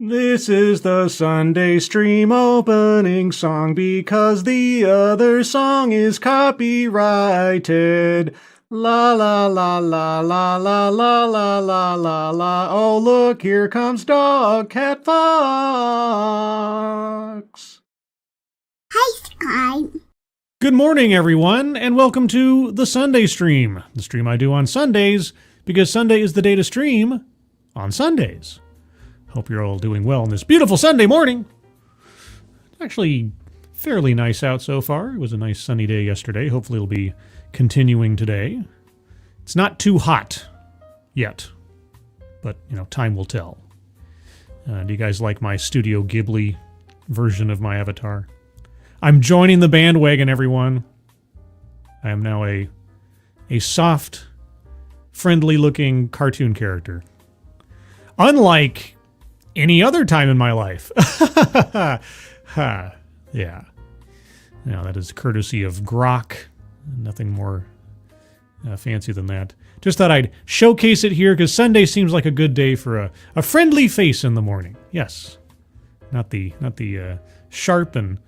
This is the Sunday stream opening song because the other song is copyrighted. La la la la la la la la la la la. Oh look, here comes Dog Cat Fox. Hi, Sky. Good morning, everyone, and welcome to the Sunday stream. The stream I do on Sundays because Sunday is the day to stream on Sundays. Hope you're all doing well on this beautiful Sunday morning. It's actually fairly nice out so far. It was a nice sunny day yesterday. Hopefully it'll be continuing today. It's not too hot yet, but, time will tell. Do you guys like my Studio Ghibli version of my avatar? I'm joining the bandwagon, everyone. I am now a soft, friendly-looking cartoon character. Unlike any other time in my life. Yeah. Now, that is courtesy of Grok. Nothing more fancy than that. Just thought I'd showcase it here because Sunday seems like a good day for a friendly face in the morning. Yes. Not the sharp and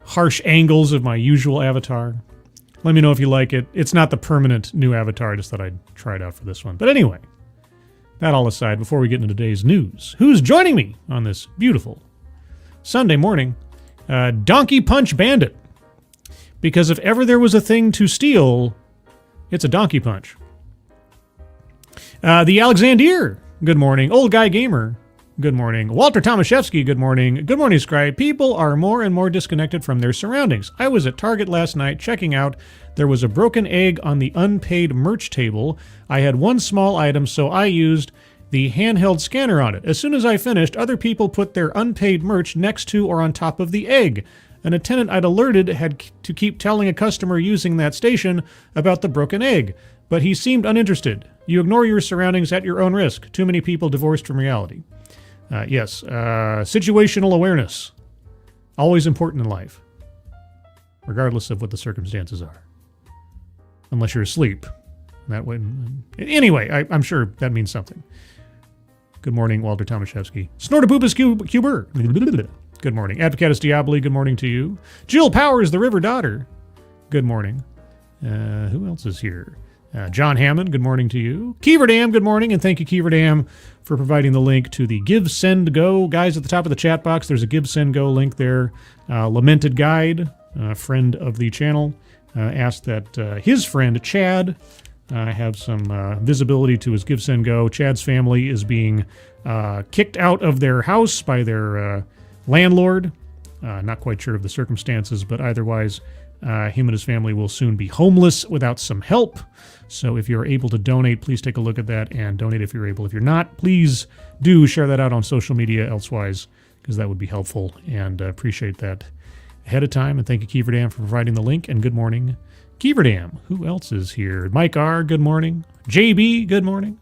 harsh angles of my usual avatar. Let me know if you like it. It's not the permanent new avatar. I just thought I'd try it out for this one. But anyway. That all aside, before we get into today's news, who's joining me on this beautiful Sunday morning? Donkey Punch Bandit. Because if ever there was a thing to steal, it's a donkey punch. The Alexander, good morning. Old Guy Gamer, good morning. Walter Tomaszewski, good morning. Good morning, Scribe. People are more and more disconnected from their surroundings. I was at Target last night checking out. There was a broken egg on the unpaid merch table. I had one small item, so I used the handheld scanner on it. As soon as I finished, other people put their unpaid merch next to or on top of the egg. An attendant I'd alerted had to keep telling a customer using that station about the broken egg, but he seemed uninterested. You ignore your surroundings at your own risk. Too many people divorced from reality. Yes, situational awareness. Always important in life, regardless of what the circumstances are. Unless you're asleep. That way. Anyway, I'm sure that means something. Good morning, Walter Tomaszewski. Snortapoopus Cuber. Good morning. Advocatus Diaboli, good morning to you. Jill Powers, the River Daughter. Good morning. Who else is here? John Hammond, good morning to you. Keeverdam, good morning, and thank you, Keeverdam, for providing the link to the Give, Send, Go. Guys, at the top of the chat box, there's a Give, Send, Go link there. Lamented Guide, a friend of the channel, asked that his friend, Chad, have some visibility to his Give, Send, Go. Chad's family is being kicked out of their house by their landlord. Not quite sure of the circumstances, but otherwise, him and his family will soon be homeless without some help. So if you're able to donate, please take a look at that and donate if you're able. If you're not, please do share that out on social media elsewise, because that would be helpful, and appreciate that ahead of time. And thank you, Keeverdam, for providing the link, and good morning, Keeverdam. Who else is here? Mike R., good morning. JB, good morning.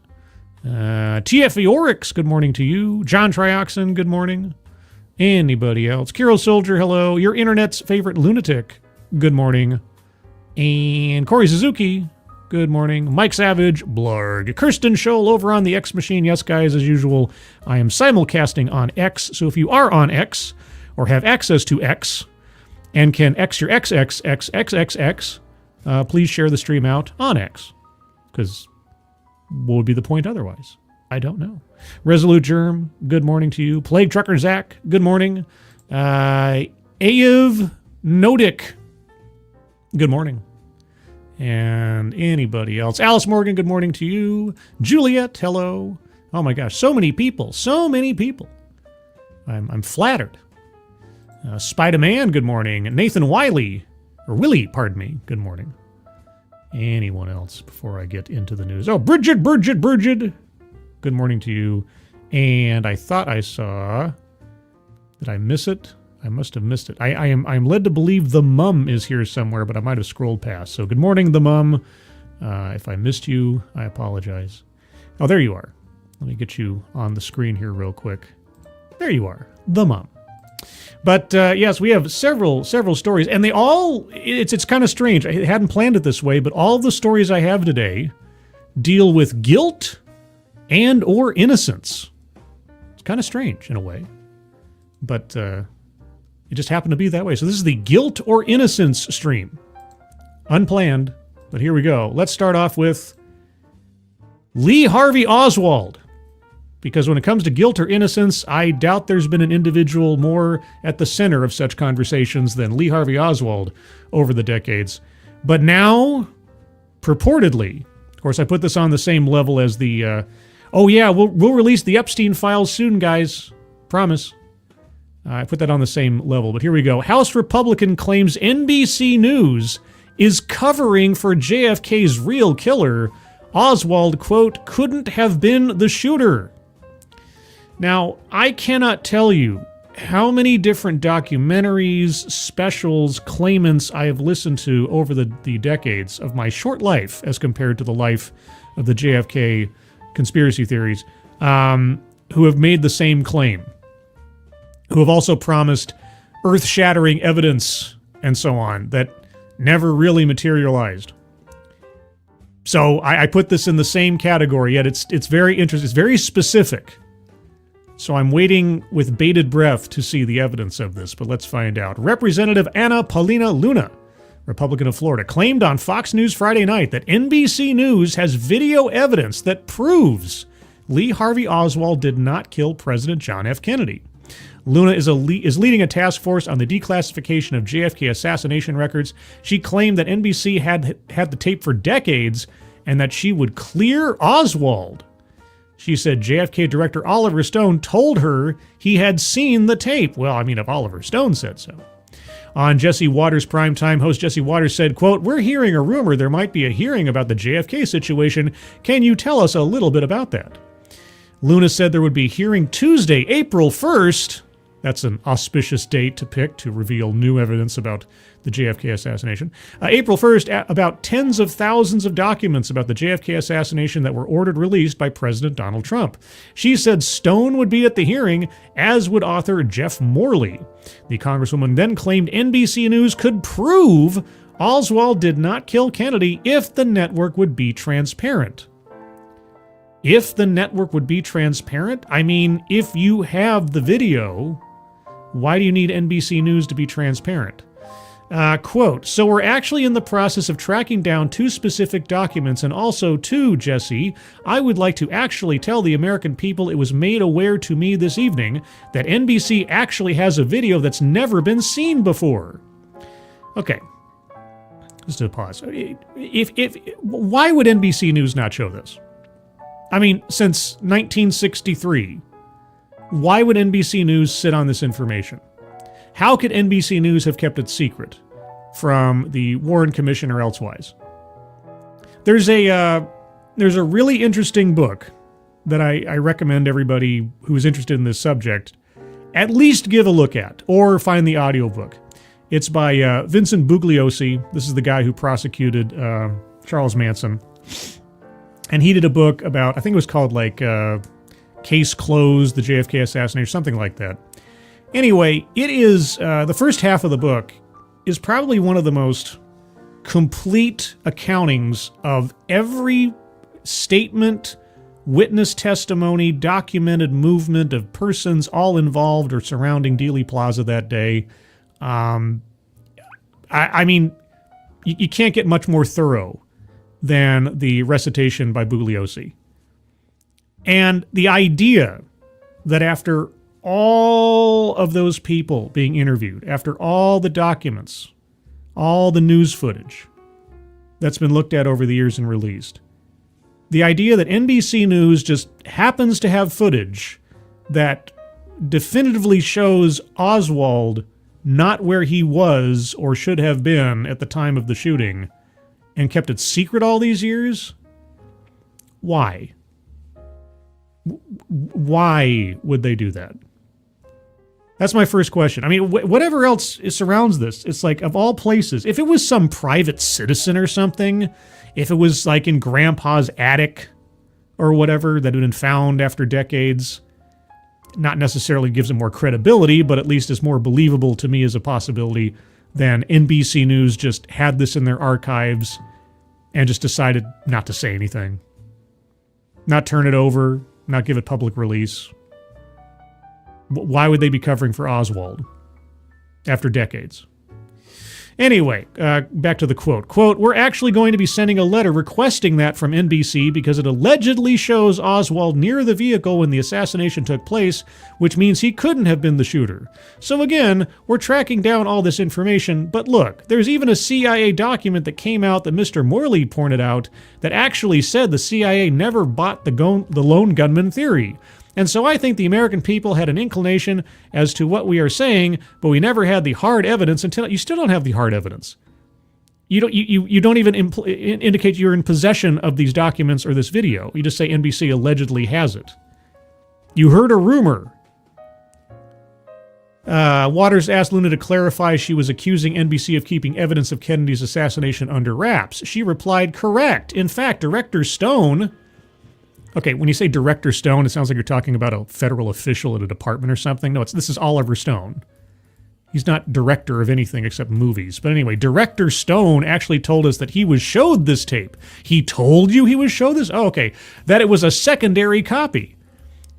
TFE Oryx, good morning to you. John Trioxin, good morning. Anybody else? Kiro Soldier, hello. Your internet's favorite lunatic, good morning. And Corey Suzuki, good morning. Mike Savage, blarg. Kirsten Scholl over on the X Machine. Yes, guys, as usual, I am simulcasting on X. So if you are on X or have access to X and can X your XXXXXX, please share the stream out on X. Because what would be the point otherwise? I don't know. Resolute Germ, good morning to you. Plague Trucker Zach, good morning. Ayiv Nodik, good morning. And anybody else? Alice Morgan, good morning to you. Juliet, hello. Oh my gosh, so many people. So many people. I'm flattered. Spider-Man, good morning. Nathan Wiley, pardon me, good morning. Anyone else before I get into the news? Oh, Bridget, good morning to you. And I thought I saw... Did I miss it? I must have missed it. I'm led to believe the Mum is here somewhere, but I might have scrolled past. So good morning, the Mum. If I missed you, I apologize. Oh, there you are. Let me get you on the screen here real quick. There you are, the Mum. But yes, we have several stories, and they all, it's kind of strange. I hadn't planned it this way, but all the stories I have today deal with guilt and or innocence. It's kind of strange in a way, but it just happened to be that way. So this is the guilt or innocence stream. Unplanned, but here we go. Let's start off with Lee Harvey Oswald. Because when it comes to guilt or innocence, I doubt there's been an individual more at the center of such conversations than Lee Harvey Oswald over the decades. But now, purportedly, of course, I put this on the same level as the, we'll release the Epstein files soon, guys. Promise. I put that on the same level, but here we go. House Republican claims NBC News is covering for JFK's real killer. Oswald, quote, couldn't have been the shooter. Now, I cannot tell you how many different documentaries, specials, claimants I have listened to over the decades of my short life as compared to the life of the JFK conspiracy theories, who have made the same claim, who have also promised earth-shattering evidence and so on that never really materialized. So I put this in the same category, yet it's very interesting. It's very specific. So I'm waiting with bated breath to see the evidence of this, but let's find out. Representative Anna Paulina Luna, Republican of Florida, claimed on Fox News Friday night that NBC News has video evidence that proves Lee Harvey Oswald did not kill President John F. Kennedy. Luna is leading a task force on the declassification of JFK assassination records. She claimed that NBC had the tape for decades and that she would clear Oswald. She said JFK director Oliver Stone told her he had seen the tape. Well, I mean, if Oliver Stone said so. On Jesse Waters' primetime, host Jesse Waters said, quote, we're hearing a rumor there might be a hearing about the JFK situation. Can you tell us a little bit about that? Luna said there would be a hearing Tuesday, April 1st. That's an auspicious date to pick to reveal new evidence about the JFK assassination. April 1st, about tens of thousands of documents about the JFK assassination that were ordered released by President Donald Trump. She said Stone would be at the hearing, as would author Jeff Morley. The congresswoman then claimed NBC News could prove Oswald did not kill Kennedy if the network would be transparent. If the network would be transparent? I mean, if you have the video, why do you need NBC News to be transparent? Quote, so we're actually in the process of tracking down two specific documents, and also, too, Jesse, I would like to actually tell the American people it was made aware to me this evening that NBC actually has a video that's never been seen before. Okay. Just a pause. Why would NBC News not show this? I mean, since 1963, why would NBC News sit on this information? How could NBC News have kept it secret from the Warren Commission or elsewise? There's a really interesting book that I recommend everybody who is interested in this subject at least give a look at or find the audiobook. It's by Vincent Bugliosi. This is the guy who prosecuted Charles Manson. And he did a book about, I think it was called like Case Closed, the JFK assassination, something like that. Anyway, it is, the first half of the book is probably one of the most complete accountings of every statement, witness testimony, documented movement of persons all involved or surrounding Dealey Plaza that day. I mean, you can't get much more thorough than the recitation by Bugliosi. And the idea that after all of those people being interviewed, after all the documents, all the news footage that's been looked at over the years and released, the idea that NBC News just happens to have footage that definitively shows Oswald not where he was or should have been at the time of the shooting and kept it secret all these years? Why? Why would they do that? That's my first question. I mean, whatever else surrounds this, it's like, of all places, if it was some private citizen or something, if it was like in Grandpa's attic or whatever that had been found after decades, not necessarily gives it more credibility, but at least is more believable to me as a possibility than NBC News just had this in their archives and just decided not to say anything. Not turn it over, not give it public release. Why would they be covering for Oswald after decades? Anyway, back to the quote. Quote, "We're actually going to be sending a letter requesting that from NBC because it allegedly shows Oswald near the vehicle when the assassination took place, which means he couldn't have been the shooter. So again, we're tracking down all this information, but look, there's even a CIA document that came out that Mr. Morley pointed out that actually said the CIA never bought the lone gunman theory. And so I think the American people had an inclination as to what we are saying, but we never had the hard evidence until you still don't have the hard evidence. You don't even indicate you're in possession of these documents or this video. You just say NBC allegedly has it. You heard a rumor. Waters asked Luna to clarify she was accusing NBC of keeping evidence of Kennedy's assassination under wraps. She replied, correct. In fact, Director Stone... Okay, when you say Director Stone, it sounds like you're talking about a federal official at a department or something. No, this is Oliver Stone. He's not director of anything except movies. But anyway, Director Stone actually told us that he was showed this tape. He told you he was showed this? Oh, okay. That it was a secondary copy.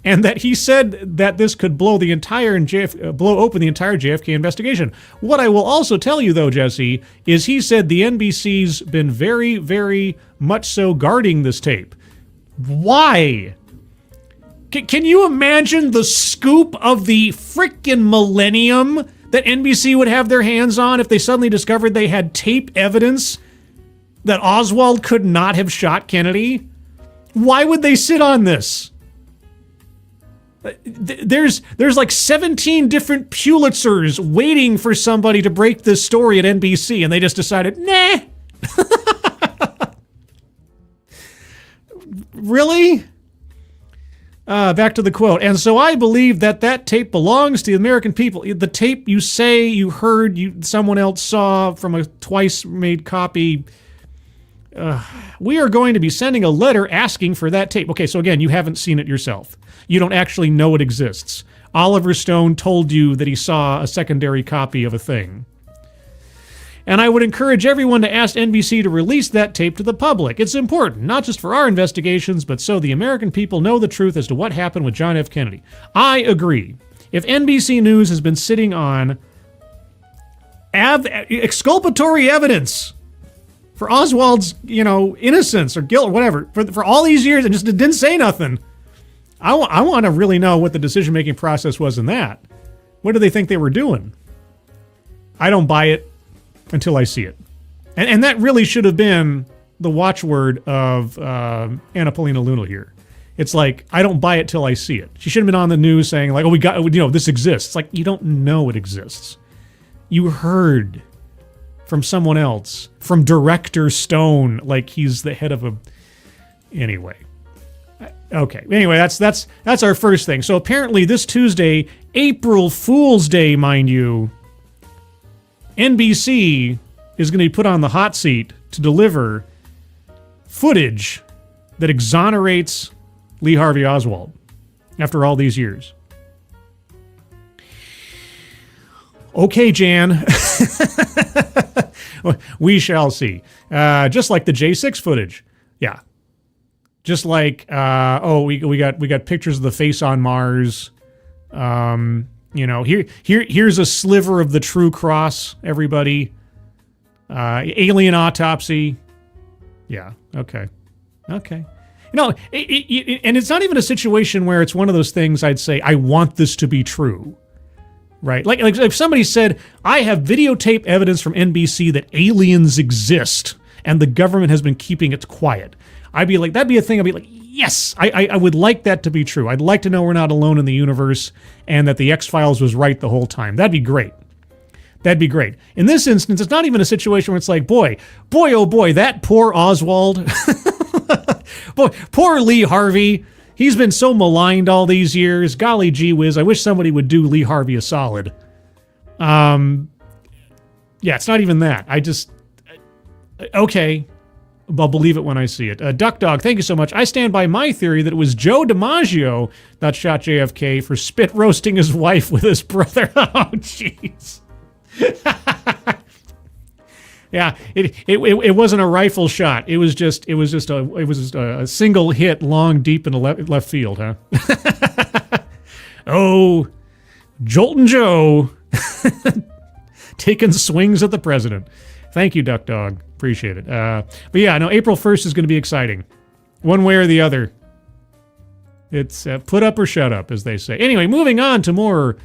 And that he said that this could blow open the entire JFK investigation. What I will also tell you, though, Jesse, is he said the NBC's been very, very much so guarding this tape. Why? Can you imagine the scoop of the frickin' millennium that NBC would have their hands on if they suddenly discovered they had tape evidence that Oswald could not have shot Kennedy? Why would they sit on this? There's like 17 different Pulitzers waiting for somebody to break this story at NBC, and they just decided, nah. Really? Back to the quote. And so I believe that tape belongs to the American people. The tape you say you heard, someone else saw from a twice-made copy. We are going to be sending a letter asking for that tape. Okay, so again, you haven't seen it yourself. You don't actually know it exists. Oliver Stone told you that he saw a secondary copy of a thing. And I would encourage everyone to ask NBC to release that tape to the public. It's important, not just for our investigations, but so the American people know the truth as to what happened with John F. Kennedy. I agree. If NBC News has been sitting on exculpatory evidence for Oswald's, innocence or guilt or whatever, for all these years and just didn't say nothing, I want to really know what the decision-making process was in that. What do they think they were doing? I don't buy it until I see it. And that really should have been the watchword of Anna Paulina Luna here. It's like, I don't buy it till I see it. She should have been on the news saying like, oh, this exists. It's like, you don't know it exists. You heard from someone else, from Director Stone, like he's the head of a... Anyway. Okay. Anyway, that's our first thing. So apparently this Tuesday, April Fool's Day, mind you, NBC is going to be put on the hot seat to deliver footage that exonerates Lee Harvey Oswald after all these years. Okay, Jan. We shall see. Just like the J6 footage. Yeah. Just like, we got pictures of the face on Mars. Here's a sliver of the true cross, everybody. Alien autopsy. Yeah, okay. And it's not even a situation where it's one of those things I'd say, I want this to be true. Right? Like if somebody said, I have videotape evidence from NBC that aliens exist and the government has been keeping it quiet. I'd be like, that'd be a thing I'd be like, yes, I would like that to be true. I'd like to know we're not alone in the universe and that the X-Files was right the whole time. That'd be great. In this instance, it's not even a situation where it's like, boy, oh boy, that poor Oswald. Boy, poor Lee Harvey. He's been so maligned all these years. Golly gee whiz, I wish somebody would do Lee Harvey a solid. Yeah, it's not even that. Okay. I'll believe it when I see it. Duck Dog, thank you so much. I stand by my theory that it was Joe DiMaggio that shot JFK for spit roasting his wife with his brother. Oh, jeez. Yeah, it wasn't a rifle shot. It was just a single hit, long, deep in the left field, huh? Oh, Joltin' Joe taking swings at the president. Thank you, Duck Dog. Appreciate it. But yeah, no, April 1st is going to be exciting. One way or the other. It's put up or shut up, as they say. Anyway, moving on to more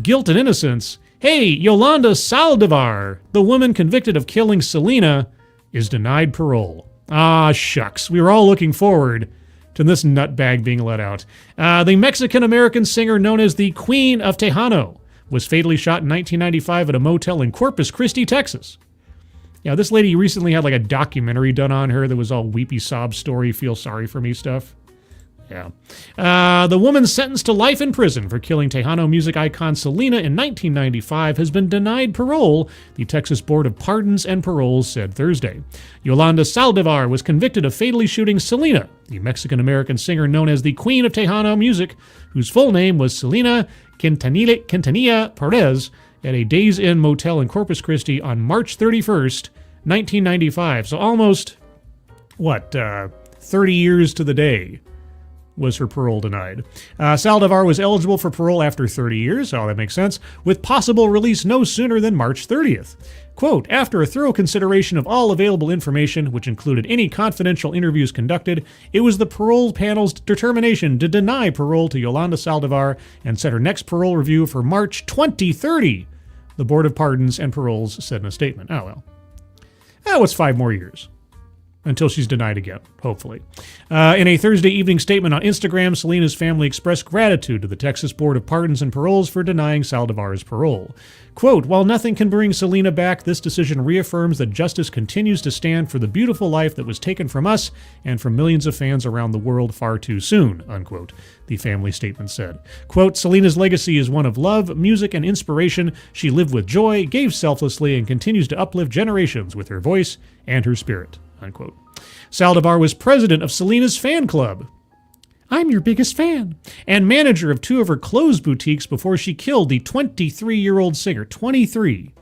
guilt and innocence. Hey, Yolanda Saldivar, the woman convicted of killing Selena, is denied parole. Ah, shucks. We were all looking forward to this nutbag being let out. The Mexican-American singer known as the Queen of Tejano was fatally shot in 1995 at a motel in Corpus Christi, Texas. Yeah, this lady recently had like a documentary done on her that was all weepy sob story, feel sorry for me stuff. Yeah. The woman sentenced to life in prison for killing Tejano music icon Selena in 1995 has been denied parole, the Texas Board of Pardons and Paroles said Thursday. Yolanda Saldivar was convicted of fatally shooting Selena, the Mexican-American singer known as the Queen of Tejano music, whose full name was Selena Quintanilla Perez, at a Days Inn motel in Corpus Christi on March 31st, 1995. So almost, 30 years to the day was her parole denied. Saldivar was eligible for parole after 30 years, that makes sense, with possible release no sooner than March 30th. Quote, after a thorough consideration of all available information, which included any confidential interviews conducted, it was the parole panel's determination to deny parole to Yolanda Saldivar and set her next parole review for March 2030, the Board of Pardons and Paroles said in a statement. Oh, well. That was 5 more years. Until she's denied again, hopefully. In a Thursday evening statement on Instagram, Selena's family expressed gratitude to the Texas Board of Pardons and Paroles for denying Saldivar's parole. Quote, while nothing can bring Selena back, this decision reaffirms that justice continues to stand for the beautiful life that was taken from us and from millions of fans around the world far too soon, unquote, the family statement said. Quote, Selena's legacy is one of love, music, and inspiration. She lived with joy, gave selflessly, and continues to uplift generations with her voice and her spirit. Unquote. Saldivar was president of Selena's fan club. I'm your biggest fan. And manager of 2 of her clothes boutiques before she killed the 23-year-old singer. 23.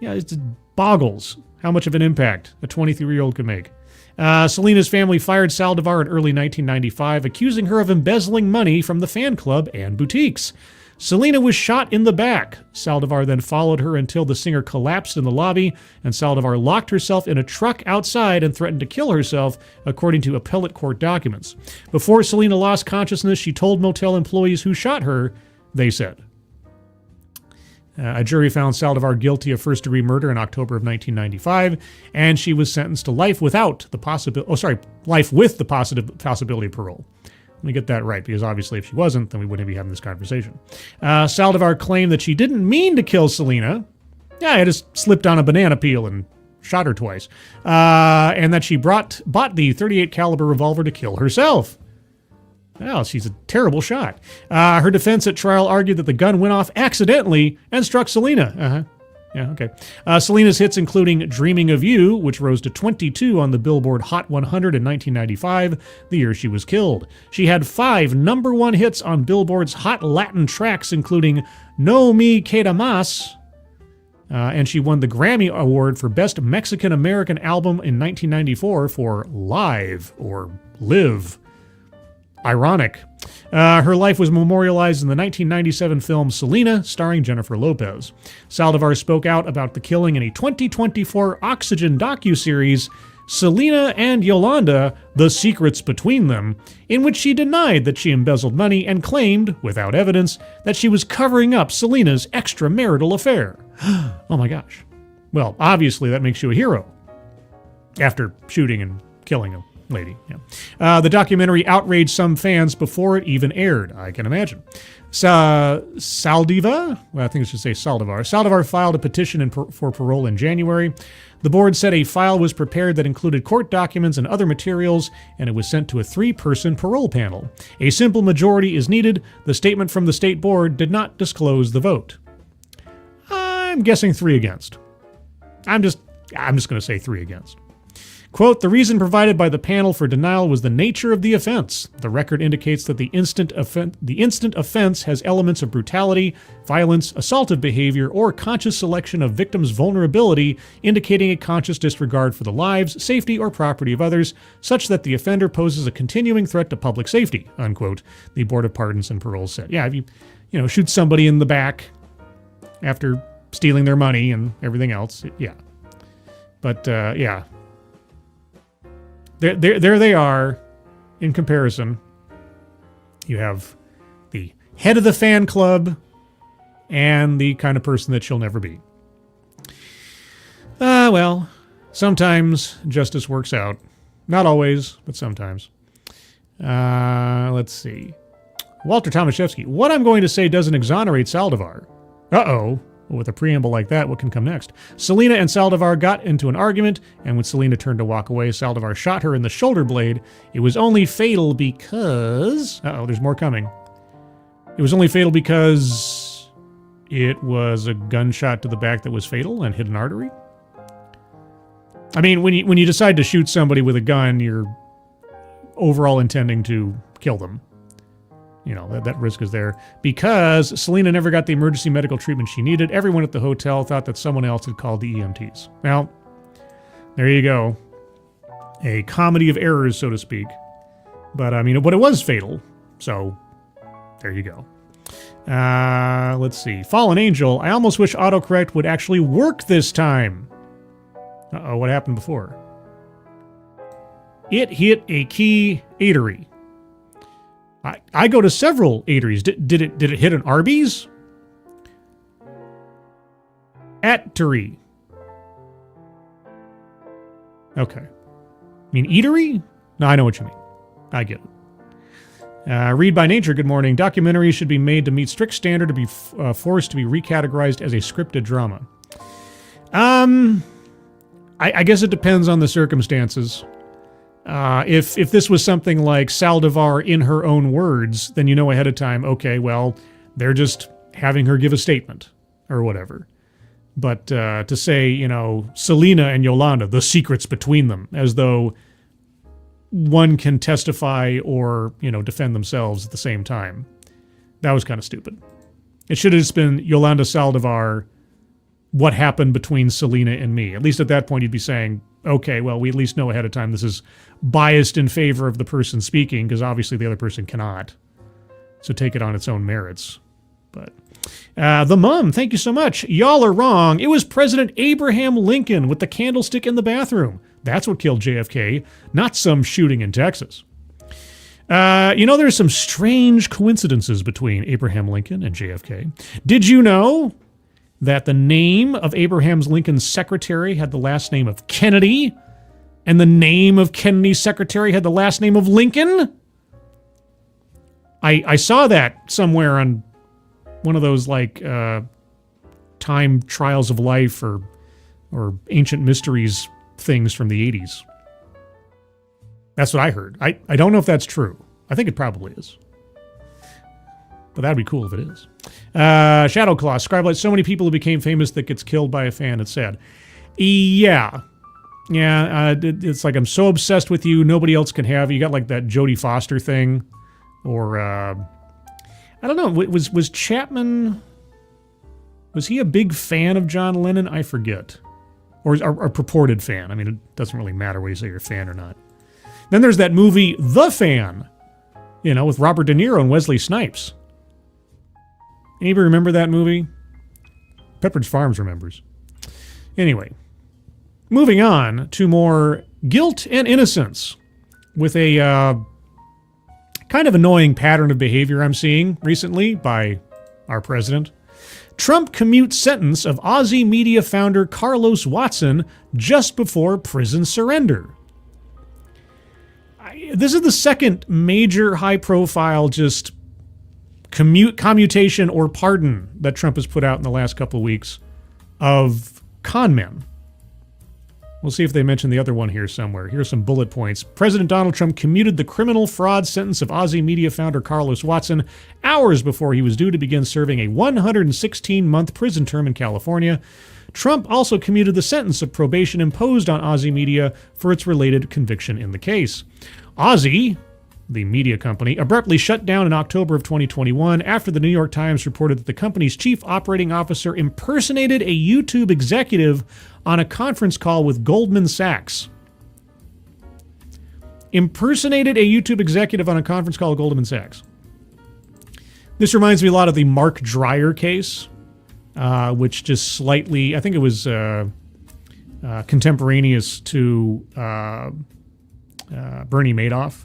Yeah, it boggles how much of an impact a 23-year-old could make. Selena's family fired Saldivar in early 1995, accusing her of embezzling money from the fan club and boutiques. Selena was shot in the back. Saldivar then followed her until the singer collapsed in the lobby, and Saldivar locked herself in a truck outside and threatened to kill herself, according to appellate court documents. Before Selena lost consciousness, she told motel employees who shot her, they said. A jury found Saldivar guilty of first-degree murder in October of 1995, and she was sentenced to life without the life with the possibility of parole. Let me get that right, because obviously if she wasn't, then we wouldn't be having this conversation. Saldivar claimed that she didn't mean to kill Selena. Yeah, I just slipped on a banana peel and shot her twice. And that she bought the .38 caliber revolver to kill herself. Well, she's a terrible shot. Her defense at trial argued that the gun went off accidentally and struck Selena. Yeah, okay. Selena's hits including Dreaming of You, which rose to 22 on the Billboard Hot 100 in 1995, the year she was killed. She had 5 number 1 hits on Billboard's Hot Latin tracks, including No Me Queda Más, and she won the Grammy Award for Best Mexican-American Album in 1994 for Live, or Live. Ironic. Her life was memorialized in the 1997 film Selena, starring Jennifer Lopez. Saldivar spoke out about the killing in a 2024 Oxygen docuseries, Selena and Yolanda, The Secrets Between Them, in which she denied that she embezzled money and claimed, without evidence, that she was covering up Selena's extramarital affair. Oh my gosh. Well, obviously that makes you a hero. After shooting and killing him. Lady, yeah. The documentary outraged some fans before it even aired, I can imagine. Saldivar? Well, I think I should say Saldivar. Saldivar filed a petition for parole in January. The board said a file was prepared that included court documents and other materials, and it was sent to a 3-person parole panel. A simple majority is needed. The statement from the state board did not disclose the vote. I'm guessing 3 against. I'm just going to say 3 against. Quote, the reason provided by the panel for denial was the nature of the offense. The record indicates that the instant offense has elements of brutality, violence, assaultive behavior, or conscious selection of victims' vulnerability, indicating a conscious disregard for the lives, safety, or property of others, such that the offender poses a continuing threat to public safety, unquote, the Board of Pardons and Paroles said. Yeah, if you shoot somebody in the back after stealing their money and everything else, yeah. But, yeah. There they are in comparison. You have the head of the fan club and the kind of person that she'll never be. Well, sometimes justice works out. Not always, but sometimes. Let's see. Walter Tomaszewski. What I'm going to say doesn't exonerate Saldivar. Uh-oh. With a preamble like that, what can come next? Selena and Saldivar got into an argument, and when Selena turned to walk away, Saldivar shot her in the shoulder blade. It was only fatal because... Uh-oh, there's more coming. It was only fatal because it was a gunshot to the back that was fatal and hit an artery? I mean, when you decide to shoot somebody with a gun, you're overall intending to kill them. You know, that risk is there. Because Selena never got the emergency medical treatment she needed, everyone at the hotel thought that someone else had called the EMTs. Well, there you go. A comedy of errors, so to speak. But, but it was fatal. So, there you go. Let's see. Fallen Angel. I almost wish autocorrect would actually work this time. Uh-oh, what happened before? It hit a key eatery. I go to several eateries. Did it hit an Arby's? Attery. Okay. Eatery? No, I know what you mean. I get it. Read by Nature, good morning. Documentaries should be made to meet strict standard to be forced to be recategorized as a scripted drama. I guess it depends on the circumstances. If this was something like Saldivar in her own words, then you know ahead of time, okay, well, they're just having her give a statement or whatever. But to say, Selena and Yolanda, the secrets between them, as though one can testify or, defend themselves at the same time, that was kind of stupid. It should have just been Yolanda Saldivar, what happened between Selena and me. At least at that point, you'd be saying, okay, well, we at least know ahead of time this is biased in favor of the person speaking, because obviously the other person cannot. So take it on its own merits. But the Mum, thank you so much. Y'all are wrong. It was President Abraham Lincoln with the candlestick in the bathroom. That's what killed JFK, not some shooting in Texas. There's some strange coincidences between Abraham Lincoln and JFK. Did you know that the name of Abraham Lincoln's secretary had the last name of Kennedy, and the name of Kennedy's secretary had the last name of Lincoln? I saw that somewhere on one of those time trials of life or ancient mysteries things from the 80s. That's what I heard. I don't know if that's true. I think it probably is. But that'd be cool if it is. Shadowclaw, Scribelight, so many people who became famous that gets killed by a fan, it's sad. Yeah. It's like I'm so obsessed with you, nobody else can have you. You got that Jodie Foster thing. Or, I don't know, was Chapman, was he a big fan of John Lennon? I forget. Or a purported fan. It doesn't really matter whether you say you're a fan or not. Then there's that movie, The Fan, with Robert De Niro and Wesley Snipes. Anybody remember that movie? Pepperidge Farms remembers. Anyway, moving on to more guilt and innocence with a kind of annoying pattern of behavior I'm seeing recently by our president. Trump commutes sentence of Aussie media founder Carlos Watson just before prison surrender. This is the second major high-profile just commutation or pardon that Trump has put out in the last couple of weeks of con men. We'll see if they mention the other one here somewhere. Here's some bullet points. President Donald Trump commuted the criminal fraud sentence of Aussie media founder Carlos Watson hours before he was due to begin serving a 116-month prison term in California. Trump also commuted the sentence of probation imposed on Aussie Media for its related conviction in the case. Aussie, the media company, abruptly shut down in October of 2021 after the New York Times reported that the company's chief operating officer impersonated a YouTube executive on a conference call with Goldman Sachs. Impersonated a YouTube executive on a conference call with Goldman Sachs. This reminds me a lot of the Mark Dreyer case, which just slightly, I think it was contemporaneous to Bernie Madoff,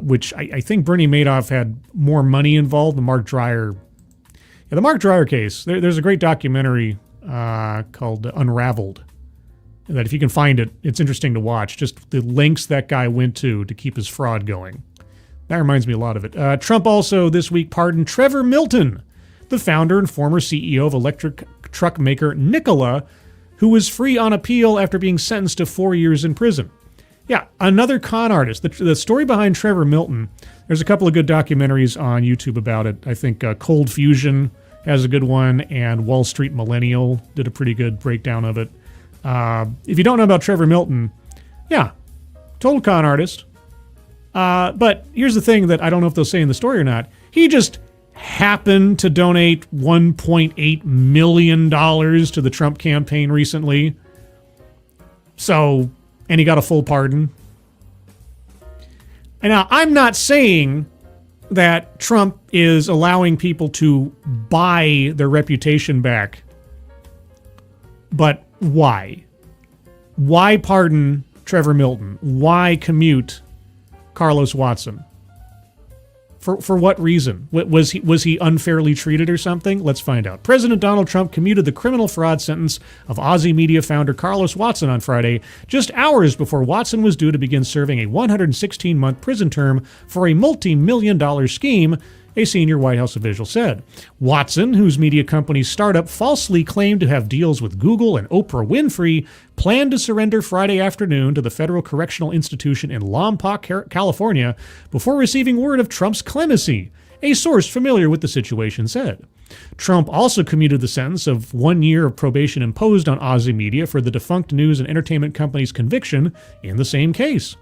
which I think Bernie Madoff had more money involved than Mark Dreyer. Yeah, the Mark Dreyer case, there's a great documentary called Unraveled, that if you can find it, it's interesting to watch. Just the lengths that guy went to keep his fraud going. That reminds me a lot of it. Trump also this week pardoned Trevor Milton, the founder and former CEO of electric truck maker Nikola, who was free on appeal after being sentenced to 4 years in prison. Yeah, another con artist. The story behind Trevor Milton, there's a couple of good documentaries on YouTube about it. I think Cold Fusion has a good one, and Wall Street Millennial did a pretty good breakdown of it. If you don't know about Trevor Milton, yeah, total con artist. But here's the thing that I don't know if they'll say in the story or not. He just happened to donate $1.8 million to the Trump campaign recently. So, and he got a full pardon. And now, I'm not saying that Trump is allowing people to buy their reputation back. But why? Why pardon Trevor Milton? Why commute Carlos Watson? For what reason? Was he unfairly treated or something? Let's find out. President Donald Trump commuted the criminal fraud sentence of Aussie Media founder Carlos Watson on Friday, just hours before Watson was due to begin serving a 116-month prison term for a multi-million-dollar scheme, a senior White House official said. Watson, whose media company's startup falsely claimed to have deals with Google and Oprah Winfrey, planned to surrender Friday afternoon to the Federal Correctional Institution in Lompoc, California, before receiving word of Trump's clemency, a source familiar with the situation said. Trump also commuted the sentence of 1 year of probation imposed on Aussie Media for the defunct news and entertainment company's conviction in the same case.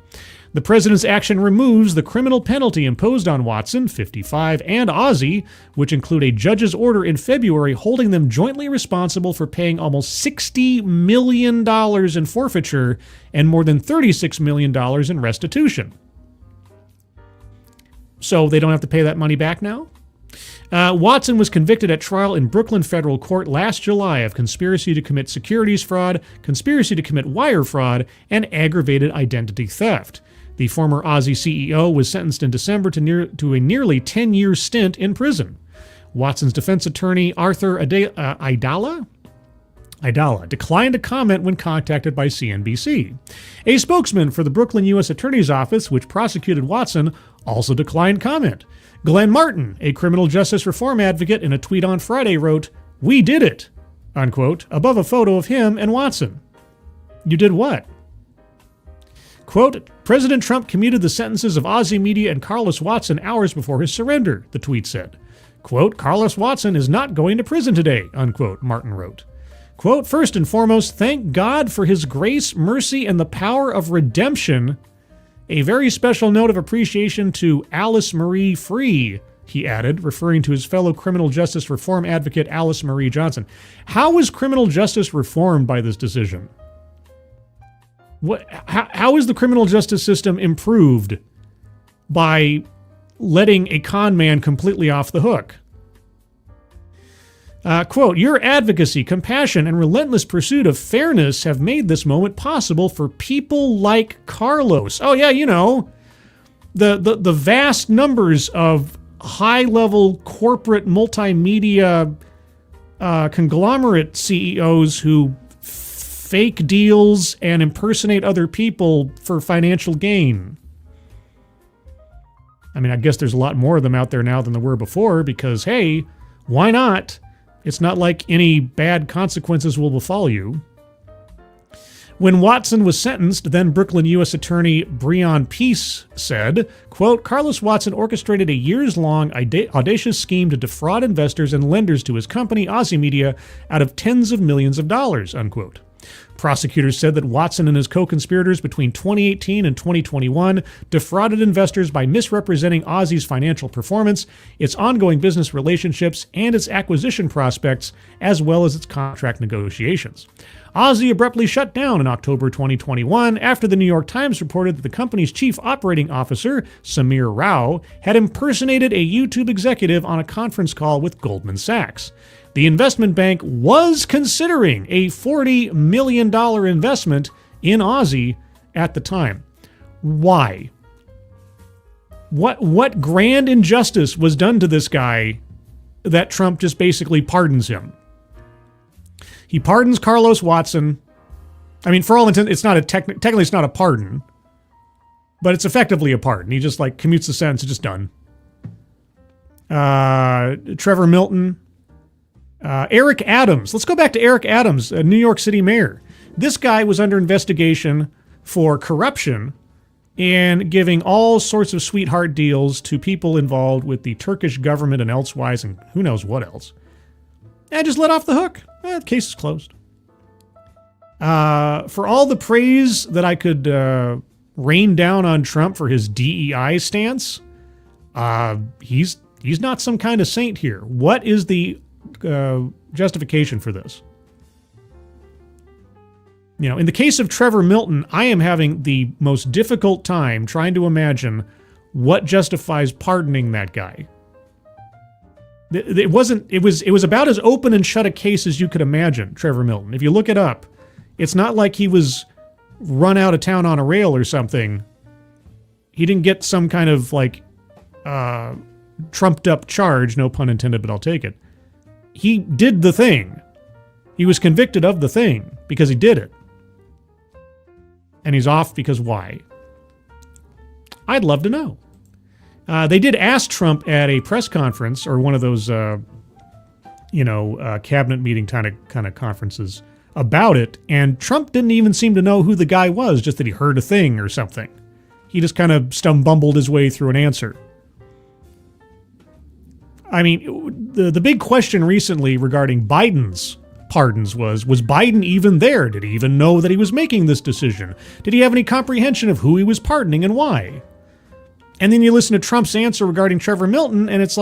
The president's action removes the criminal penalty imposed on Watson, 55, and Aussie, which include a judge's order in February holding them jointly responsible for paying almost $60 million in forfeiture and more than $36 million in restitution. So they don't have to pay that money back now? Watson was convicted at trial in Brooklyn federal court last July of conspiracy to commit securities fraud, conspiracy to commit wire fraud, and aggravated identity theft. The former Aussie CEO was sentenced in December to a nearly 10-year stint in prison. Watson's defense attorney, Arthur Aidala, declined to comment when contacted by CNBC. A spokesman for the Brooklyn U.S. Attorney's Office, which prosecuted Watson, also declined comment. Glenn Martin, a criminal justice reform advocate, in a tweet on Friday wrote, "We did it," unquote, above a photo of him and Watson. You did what? Quote, President Trump commuted the sentences of Aussie Media and Carlos Watson hours before his surrender, the tweet said. Quote, Carlos Watson is not going to prison today, unquote, Martin wrote. Quote, first and foremost, thank God for his grace, mercy, and the power of redemption. A very special note of appreciation to Alice Marie Free, he added, referring to his fellow criminal justice reform advocate Alice Marie Johnson. How was criminal justice reformed by this decision? How is the criminal justice system improved by letting a con man completely off the hook? Quote, your advocacy, compassion, and relentless pursuit of fairness have made this moment possible for people like Carlos. Oh, yeah, you know, the vast numbers of high-level corporate multimedia conglomerate CEOs who fake deals and impersonate other people for financial gain. I mean, I guess there's a lot more of them out there now than there were before because, hey, why not? It's not like any bad consequences will befall you. When Watson was sentenced, then Brooklyn U.S. Attorney Breon Peace said, quote, Carlos Watson orchestrated a years-long audacious scheme to defraud investors and lenders to his company, Aussie Media, out of tens of millions of dollars, unquote. Prosecutors said that Watson and his co-conspirators between 2018 and 2021 defrauded investors by misrepresenting Aussie's financial performance, its ongoing business relationships, and its acquisition prospects, as well as its contract negotiations. Aussie abruptly shut down in October 2021 after the New York Times reported that the company's chief operating officer, Samir Rao, had impersonated a YouTube executive on a conference call with Goldman Sachs. The investment bank was considering a $40 million investment in Aussie at the time. Why? What grand injustice was done to this guy that Trump just basically pardons him? He pardons Carlos Watson. I mean, for all intents, it's not technically it's not a pardon, but it's effectively a pardon. He just commutes the sentence, it's just done. Trevor Milton. Eric Adams. Let's go back to Eric Adams, a New York City mayor. This guy was under investigation for corruption and giving all sorts of sweetheart deals to people involved with the Turkish government and elsewise and who knows what else. And just let off the hook. The case is closed. For all the praise that I could rain down on Trump for his DEI stance, he's not some kind of saint here. What is the justification for this? In the case of Trevor Milton, I am having the most difficult time trying to imagine what justifies pardoning that guy. It was about as open and shut a case as you could imagine, Trevor Milton. If you look it up, it's not like he was run out of town on a rail or something. He didn't get some kind of trumped up charge, no pun intended, but I'll take it. He did the thing. He was convicted of the thing because he did it. And he's off because why? I'd love to know. They did ask Trump at a press conference or one of those, cabinet meeting kind of conferences about it, and Trump didn't even seem to know who the guy was, just that he heard a thing or something. He just kind of bumbled his way through an answer. I mean, the big question recently regarding Biden's pardons was Biden even there? Did he even know that he was making this decision? Did he have any comprehension of who he was pardoning and why? And then you listen to Trump's answer regarding Trevor Milton, and it's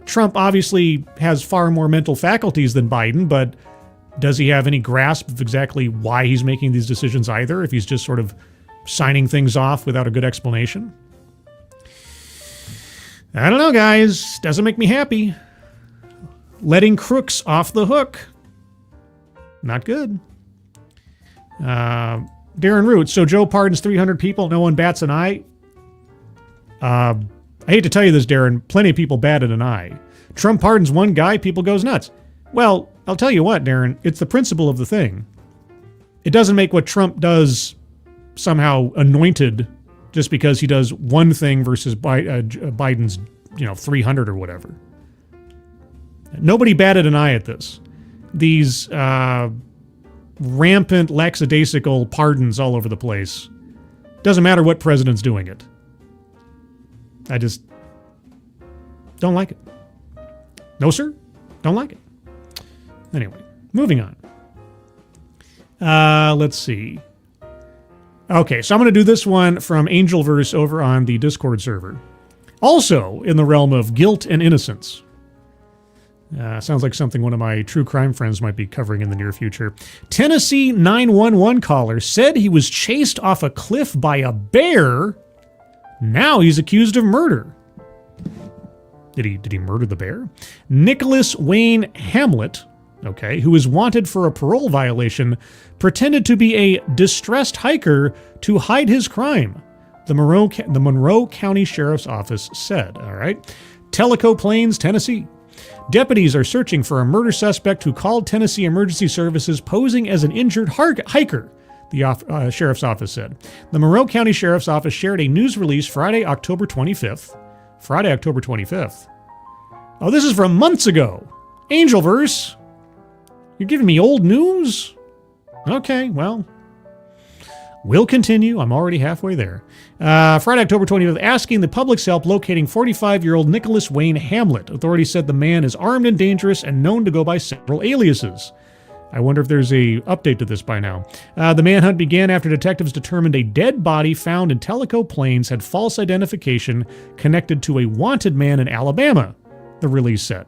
Trump obviously has far more mental faculties than Biden, but does he have any grasp of exactly why he's making these decisions either, if he's just sort of signing things off without a good explanation? I don't know, guys. Doesn't make me happy. Letting crooks off the hook. Not good. Darren Root. So Joe pardons 300 people. No one bats an eye. I hate to tell you this, Darren. Plenty of people batted an eye. Trump pardons one guy. People goes nuts. Well, I'll tell you what, Darren. It's the principle of the thing. It doesn't make what Trump does somehow anointed just because he does one thing versus Biden's, 300 or whatever. Nobody batted an eye at this. These rampant lackadaisical pardons all over the place. Doesn't matter what president's doing it. I just don't like it. No, sir. Don't like it. Anyway, moving on. Let's see. Okay, so I'm going to do this one from Angelverse over on the Discord server. Also in the realm of guilt and innocence. Sounds like something one of my true crime friends might be covering in the near future. Tennessee 911 caller said he was chased off a cliff by a bear. Now he's accused of murder. Did he murder the bear? Nicholas Wayne Hamlet, who is wanted for a parole violation, pretended to be a distressed hiker to hide his crime, the Monroe County Sheriff's Office said. All right. Tellico Plains, Tennessee. Deputies are searching for a murder suspect who called Tennessee Emergency Services posing as an injured hiker, the Sheriff's Office said. The Monroe County Sheriff's Office shared a news release Friday, October 25th. Oh, this is from months ago. Angelverse. You're giving me old news? Okay, well, we'll continue. I'm already halfway there. Friday, October 25th, asking the public's help locating 45-year-old Nicholas Wayne Hamlet. Authorities said the man is armed and dangerous and known to go by several aliases. I wonder if there's a update to this by now. The manhunt began after detectives determined a dead body found in Tellico Plains had false identification connected to a wanted man in Alabama, the release said.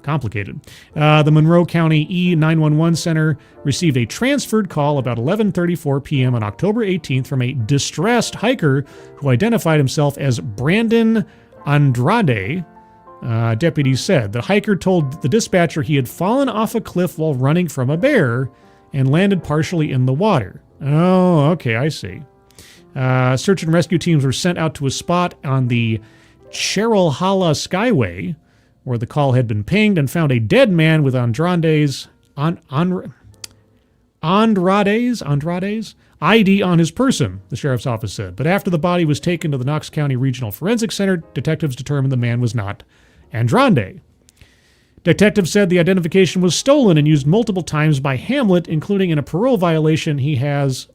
Complicated. The Monroe County E911 Center received a transferred call about 11:34 p.m. on October 18th from a distressed hiker who identified himself as Brandon Andrade. Deputies said the hiker told the dispatcher he had fallen off a cliff while running from a bear and landed partially in the water. Oh, okay, I see. Search and rescue teams were sent out to a spot on the Cherylhalla Skyway where the call had been pinged and found a dead man with Andrade's ID on his person, the sheriff's office said. But after the body was taken to the Knox County Regional Forensic Center, detectives determined the man was not Andrade. Detectives said the identification was stolen and used multiple times by Hamlet, including in a parole violation he has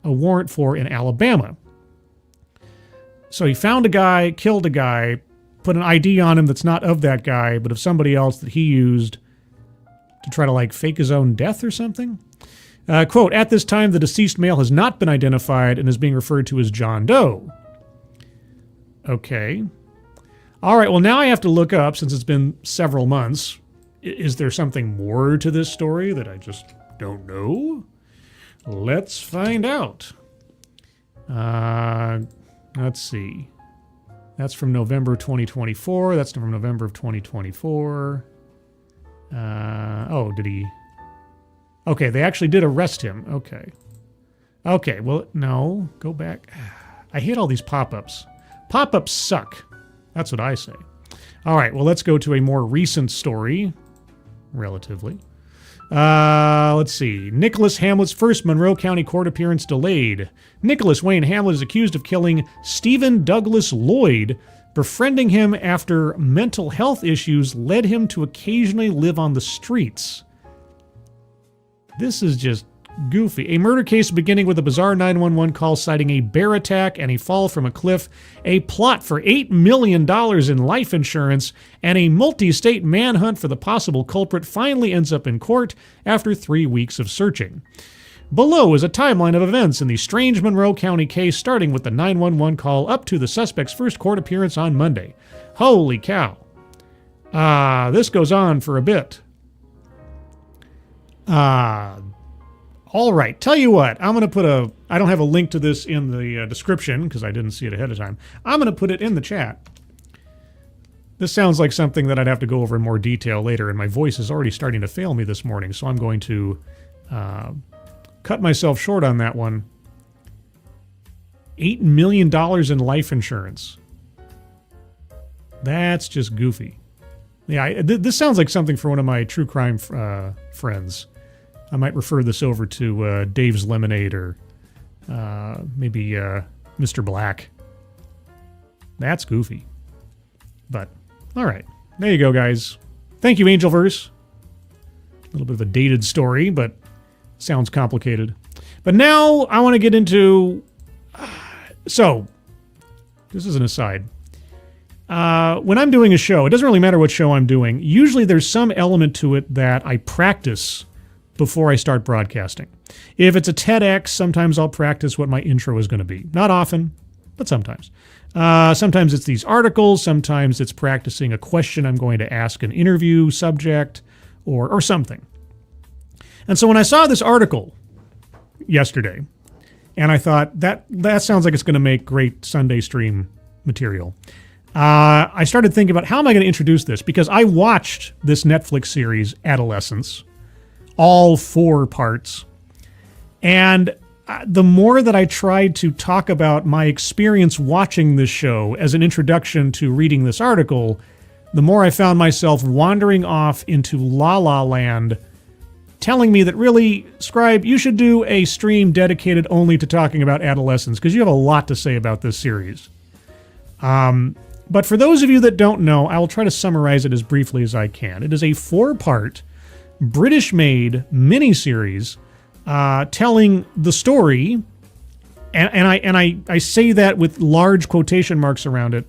a warrant for in Alabama. So he found a guy, killed a guy, put an ID on him that's not of that guy, but of somebody else that he used to try to fake his own death or something. Quote, at this time, the deceased male has not been identified and is being referred to as John Doe. Okay. All right, well, now I have to look up, since it's been several months, is there something more to this story that I just don't know? Let's find out. Let's see. That's from November 2024. That's from November of 2024. Did he... Okay, they actually did arrest him. Okay. Okay, well, no. Go back. I hate all these pop-ups. Pop-ups suck. That's what I say. All right, well, let's go to a more recent story, relatively. Let's see. Nicholas Hamlet's first Monroe County court appearance delayed. Nicholas Wayne Hamlet is accused of killing Stephen Douglas Lloyd, befriending him after mental health issues led him to occasionally live on the streets. This is just goofy. A murder case beginning with a bizarre 911 call citing a bear attack and a fall from a cliff, a plot for $8 million in life insurance, and a multi-state manhunt for the possible culprit finally ends up in court after 3 weeks of searching. Below is a timeline of events in the strange Monroe County case, starting with the 911 call up to the suspect's first court appearance on Monday. Holy cow. This goes on for a bit. All right, tell you what, I'm going to put I don't have a link to this in the description because I didn't see it ahead of time. I'm going to put it in the chat. This sounds like something that I'd have to go over in more detail later, and my voice is already starting to fail me this morning, so I'm going to cut myself short on that one. $8 million in life insurance. That's just goofy. Yeah, this sounds like something for one of my true crime friends. I might refer this over to Dave's Lemonade or maybe Mr. Black. That's goofy. But, all right. There you go, guys. Thank you, Angelverse. A little bit of a dated story, but sounds complicated. But now I want to get into... So, this is an aside. When I'm doing a show, it doesn't really matter what show I'm doing. Usually there's some element to it that I practice before I start broadcasting. If it's a TEDx, sometimes I'll practice what my intro is going to be. Not often, but sometimes. Sometimes it's these articles. Sometimes it's practicing a question I'm going to ask an interview subject or something. And so when I saw this article yesterday, and I thought, that sounds like it's going to make great Sunday stream material, I started thinking about how am I going to introduce this? Because I watched this Netflix series, Adolescence, all 4 parts. And the more that I tried to talk about my experience watching this show as an introduction to reading this article, the more I found myself wandering off into La La Land, telling me that really, Scribe, you should do a stream dedicated only to talking about Adolescence, because you have a lot to say about this series. But for those of you that don't know, I will try to summarize it as briefly as I can. It is a 4-part, British-made miniseries telling the story, and I say that with large quotation marks around it,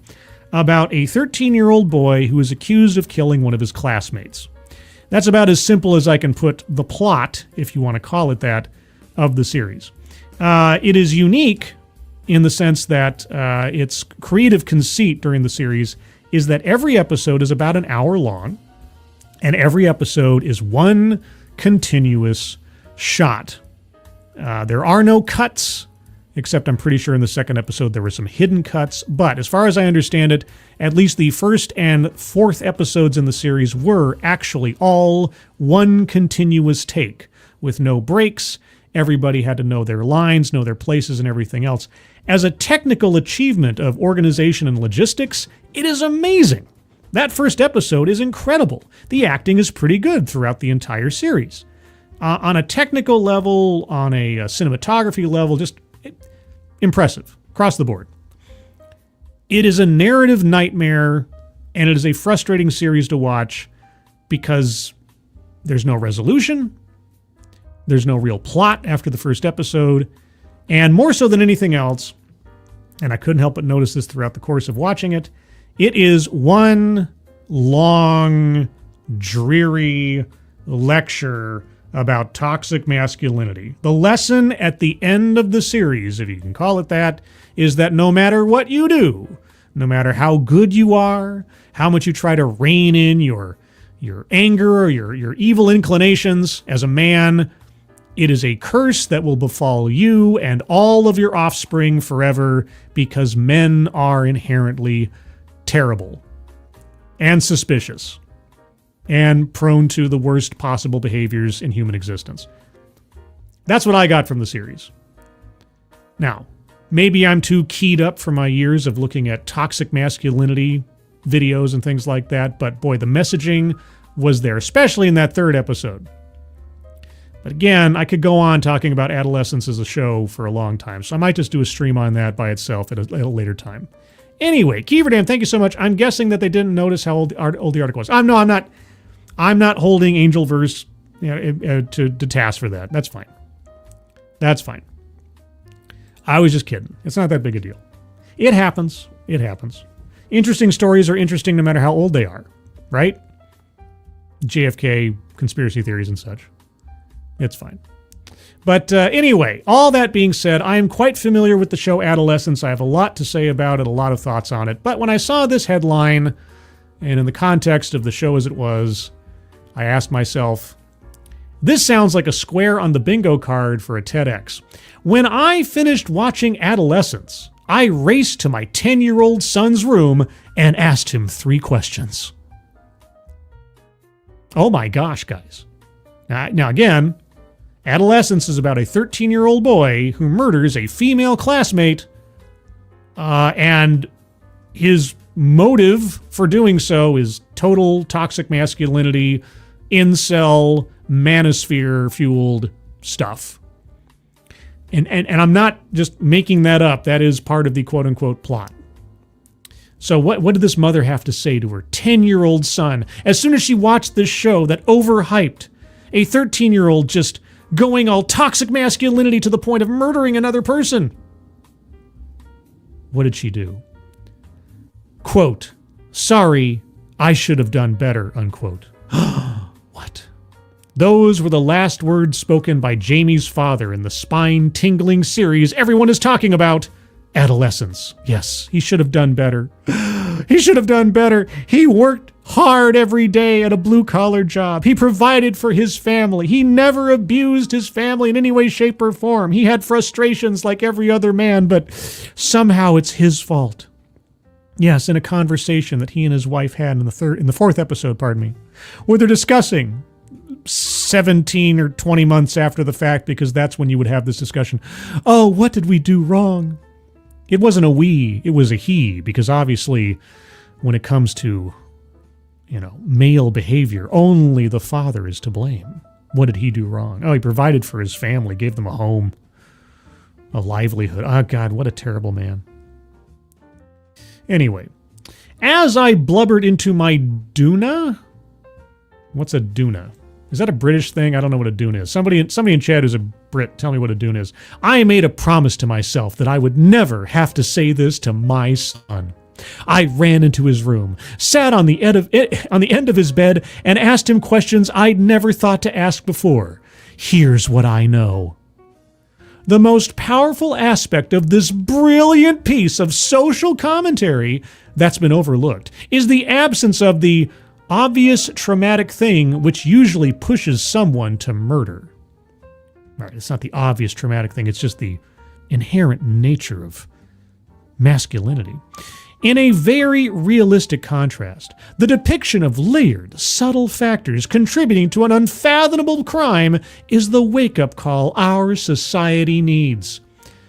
about a 13-year-old boy who is accused of killing one of his classmates. That's about as simple as I can put the plot, if you want to call it that, of the series. It is unique in the sense that its creative conceit during the series is that every episode is about an hour long, and every episode is one continuous shot. There are no cuts, except I'm pretty sure in the second episode there were some hidden cuts, but as far as I understand it, at least the first and fourth episodes in the series were actually all one continuous take, with no breaks. Everybody had to know their lines, know their places, and everything else. As a technical achievement of organization and logistics, it is amazing. That first episode is incredible. The acting is pretty good throughout the entire series. On a technical level, on a cinematography level, just impressive across the board. It is a narrative nightmare, and it is a frustrating series to watch because there's no resolution, there's no real plot after the first episode, and more so than anything else, and I couldn't help but notice this throughout the course of watching it, it is one long, dreary lecture about toxic masculinity. The lesson at the end of the series, if you can call it that, is that no matter what you do, no matter how good you are, how much you try to rein in your anger or your evil inclinations as a man, it is a curse that will befall you and all of your offspring forever, because men are inherently terrible and suspicious and prone to the worst possible behaviors in human existence. That's what I got from the series. Now, maybe I'm too keyed up for my years of looking at toxic masculinity videos and things like that, but boy, the messaging was there, especially in that third episode. But again, I could go on talking about Adolescence as a show for a long time, so I might just do a stream on that by itself at a later time. Anyway, Kieverdan, thank you so much. I'm guessing that they didn't notice how old the article was. I'm not holding Angelverse to task for that. That's fine. That's fine. I was just kidding. It's not that big a deal. It happens. It happens. Interesting stories are interesting no matter how old they are, right? JFK, conspiracy theories and such. It's fine. But anyway, all that being said, I am quite familiar with the show Adolescence. I have a lot to say about it, a lot of thoughts on it. But when I saw this headline, and in the context of the show as it was, I asked myself, this sounds like a square on the bingo card for a TEDx. When I finished watching Adolescence, I raced to my 10-year-old son's room and asked him 3 questions. Oh my gosh, guys. Now again, Adolescence is about a 13-year-old boy who murders a female classmate, and his motive for doing so is total toxic masculinity, incel, manosphere-fueled stuff. And I'm not just making that up. That is part of the quote-unquote plot. So what did this mother have to say to her 10-year-old son as soon as she watched this show that overhyped a 13-year-old just going all toxic masculinity to the point of murdering another person? What did she do? Quote, "Sorry, I should have done better," unquote. What? Those were the last words spoken by Jamie's father in the spine-tingling series everyone is talking about, Adolescence. Yes, he should have done better. He should have done better. He worked hard every day at a blue-collar job. He provided for his family. He never abused his family in any way, shape, or form. He had frustrations like every other man, but somehow it's his fault. Yes, in a conversation that he and his wife had in the fourth episode, where they're discussing 17 or 20 months after the fact, because that's when you would have this discussion. Oh, what did we do wrong? It wasn't a we, it was a he, because obviously when it comes to, male behavior, only the father is to blame. What did he do wrong? Oh, he provided for his family, gave them a home, a livelihood. Oh, God, what a terrible man. Anyway, as I blubbered into my Duna... What's a Duna? Is that a British thing? I don't know what a dune is. Somebody in chat who's a Brit, tell me what a dune is. I made a promise to myself that I would never have to say this to my son. I ran into his room, sat on the end of his bed, and asked him questions I'd never thought to ask before. Here's what I know. The most powerful aspect of this brilliant piece of social commentary that's been overlooked is the absence of the obvious traumatic thing which usually pushes someone to murder. All right, it's not the obvious traumatic thing, it's just the inherent nature of masculinity. In a very realistic contrast, the depiction of layered, subtle factors contributing to an unfathomable crime is the wake-up call our society needs.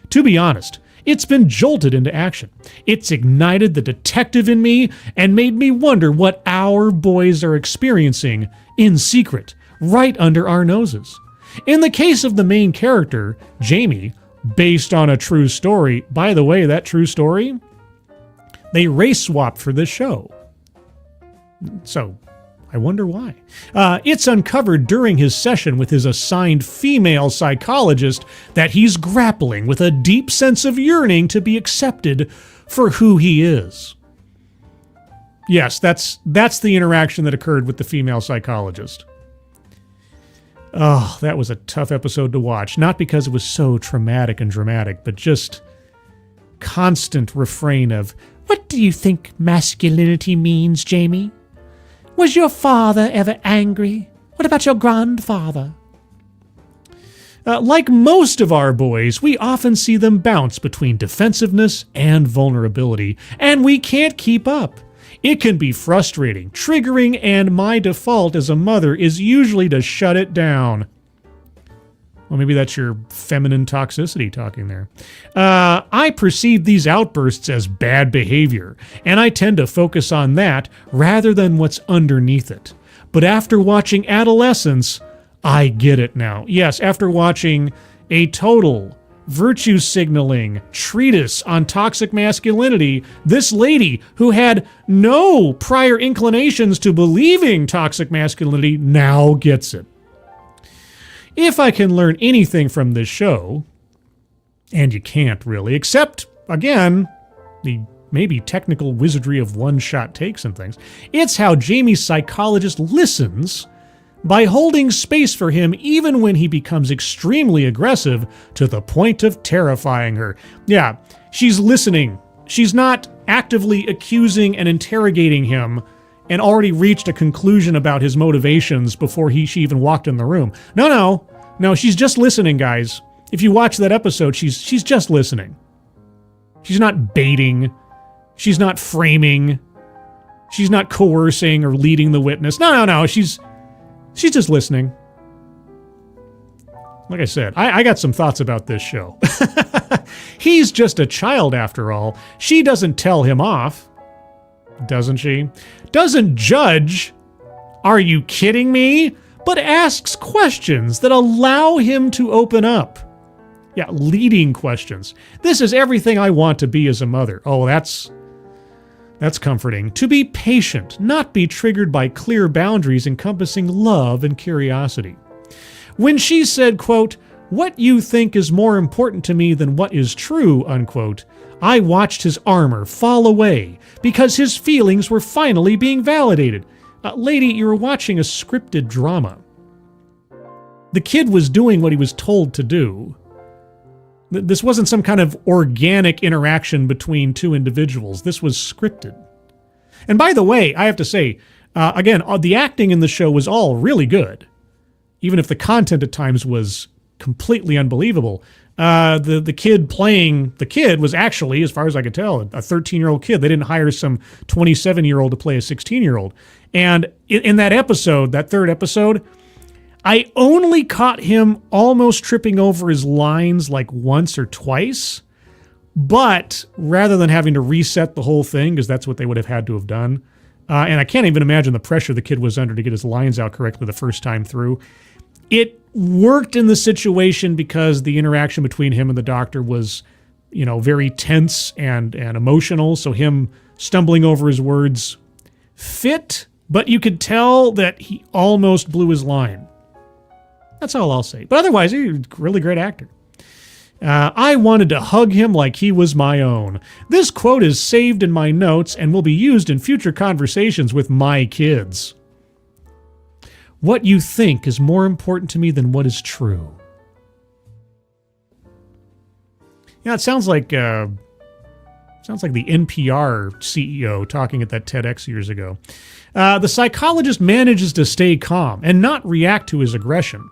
To be honest, it's been jolted into action. It's ignited the detective in me and made me wonder what our boys are experiencing in secret, right under our noses. In the case of the main character, Jamie, based on a true story, by the way, that true story, they race swapped for this show. So, I wonder why. It's uncovered during his session with his assigned female psychologist that he's grappling with a deep sense of yearning to be accepted for who he is. Yes, that's the interaction that occurred with the female psychologist. Oh, that was a tough episode to watch. Not because it was so traumatic and dramatic, but just constant refrain of, "What do you think masculinity means, Jamie? Was your father ever angry? What about your grandfather?" Like most of our boys, we often see them bounce between defensiveness and vulnerability, and we can't keep up. It can be frustrating, triggering, and my default as a mother is usually to shut it down. Well, maybe that's your feminine toxicity talking there. I perceive these outbursts as bad behavior, and I tend to focus on that rather than what's underneath it. But after watching Adolescence, I get it now. Yes, after watching a total virtue signaling treatise on toxic masculinity, this lady who had no prior inclinations to believing toxic masculinity now gets it. If I can learn anything from this show, and you can't really, except, again, the maybe technical wizardry of one-shot takes and things, it's how Jamie's psychologist listens by holding space for him even when he becomes extremely aggressive to the point of terrifying her. Yeah, she's listening. She's not actively accusing and interrogating him and already reached a conclusion about his motivations before she even walked in the room. No, she's just listening, guys. If you watch that episode, she's just listening. She's not baiting. She's not framing. She's not coercing or leading the witness. No, she's just listening. Like I said, I got some thoughts about this show. He's just a child after all. She doesn't tell him off, doesn't she? Doesn't judge. Are you kidding me? But asks questions that allow him to open up. Yeah, leading questions. This is everything I want to be as a mother. Oh, that's comforting. To be patient, not be triggered by clear boundaries encompassing love and curiosity. When she said, quote, "What you think is more important to me than what is true," unquote, I watched his armor fall away because his feelings were finally being validated. Lady, you were watching a scripted drama. The kid was doing what he was told to do. This wasn't some kind of organic interaction between two individuals. This was scripted. And by the way, I have to say, again, the acting in the show was all really good, even if the content at times was completely unbelievable. The kid playing the kid was actually, as far as I could tell, a 13-year-old kid. They didn't hire some 27-year-old to play a 16-year-old. And in that episode, that third episode, I only caught him almost tripping over his lines like once or twice. But rather than having to reset the whole thing, because that's what they would have had to have done, and I can't even imagine the pressure the kid was under to get his lines out correctly the first time through, it worked in the situation because the interaction between him and the doctor was, very tense and emotional. So him stumbling over his words fit, but you could tell that he almost blew his line. That's all I'll say. But otherwise, he's a really great actor. I wanted to hug him like he was my own. This quote is saved in my notes and will be used in future conversations with my kids. What you think is more important to me than what is true. Yeah, it sounds like the NPR CEO talking at that TEDx years ago. The psychologist manages to stay calm and not react to his aggression.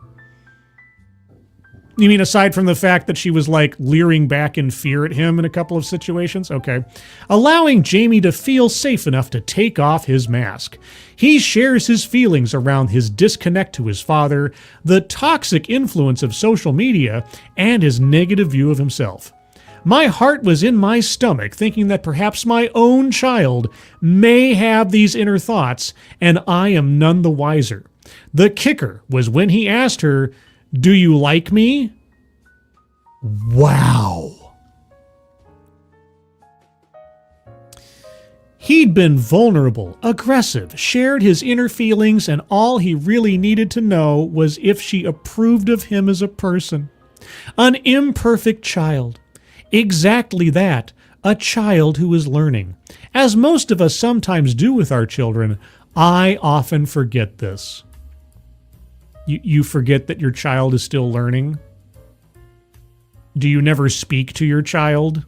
You mean aside from the fact that she was like leering back in fear at him in a couple of situations? Okay. Allowing Jamie to feel safe enough to take off his mask. He shares his feelings around his disconnect to his father, the toxic influence of social media, and his negative view of himself. My heart was in my stomach thinking that perhaps my own child may have these inner thoughts, and I am none the wiser. The kicker was when he asked her, "Do you like me?" Wow. He'd been vulnerable, aggressive, shared his inner feelings, and all he really needed to know was if she approved of him as a person. An imperfect child. Exactly that, a child who is learning. As most of us sometimes do with our children, I often forget this. You forget that your child is still learning? Do you never speak to your child?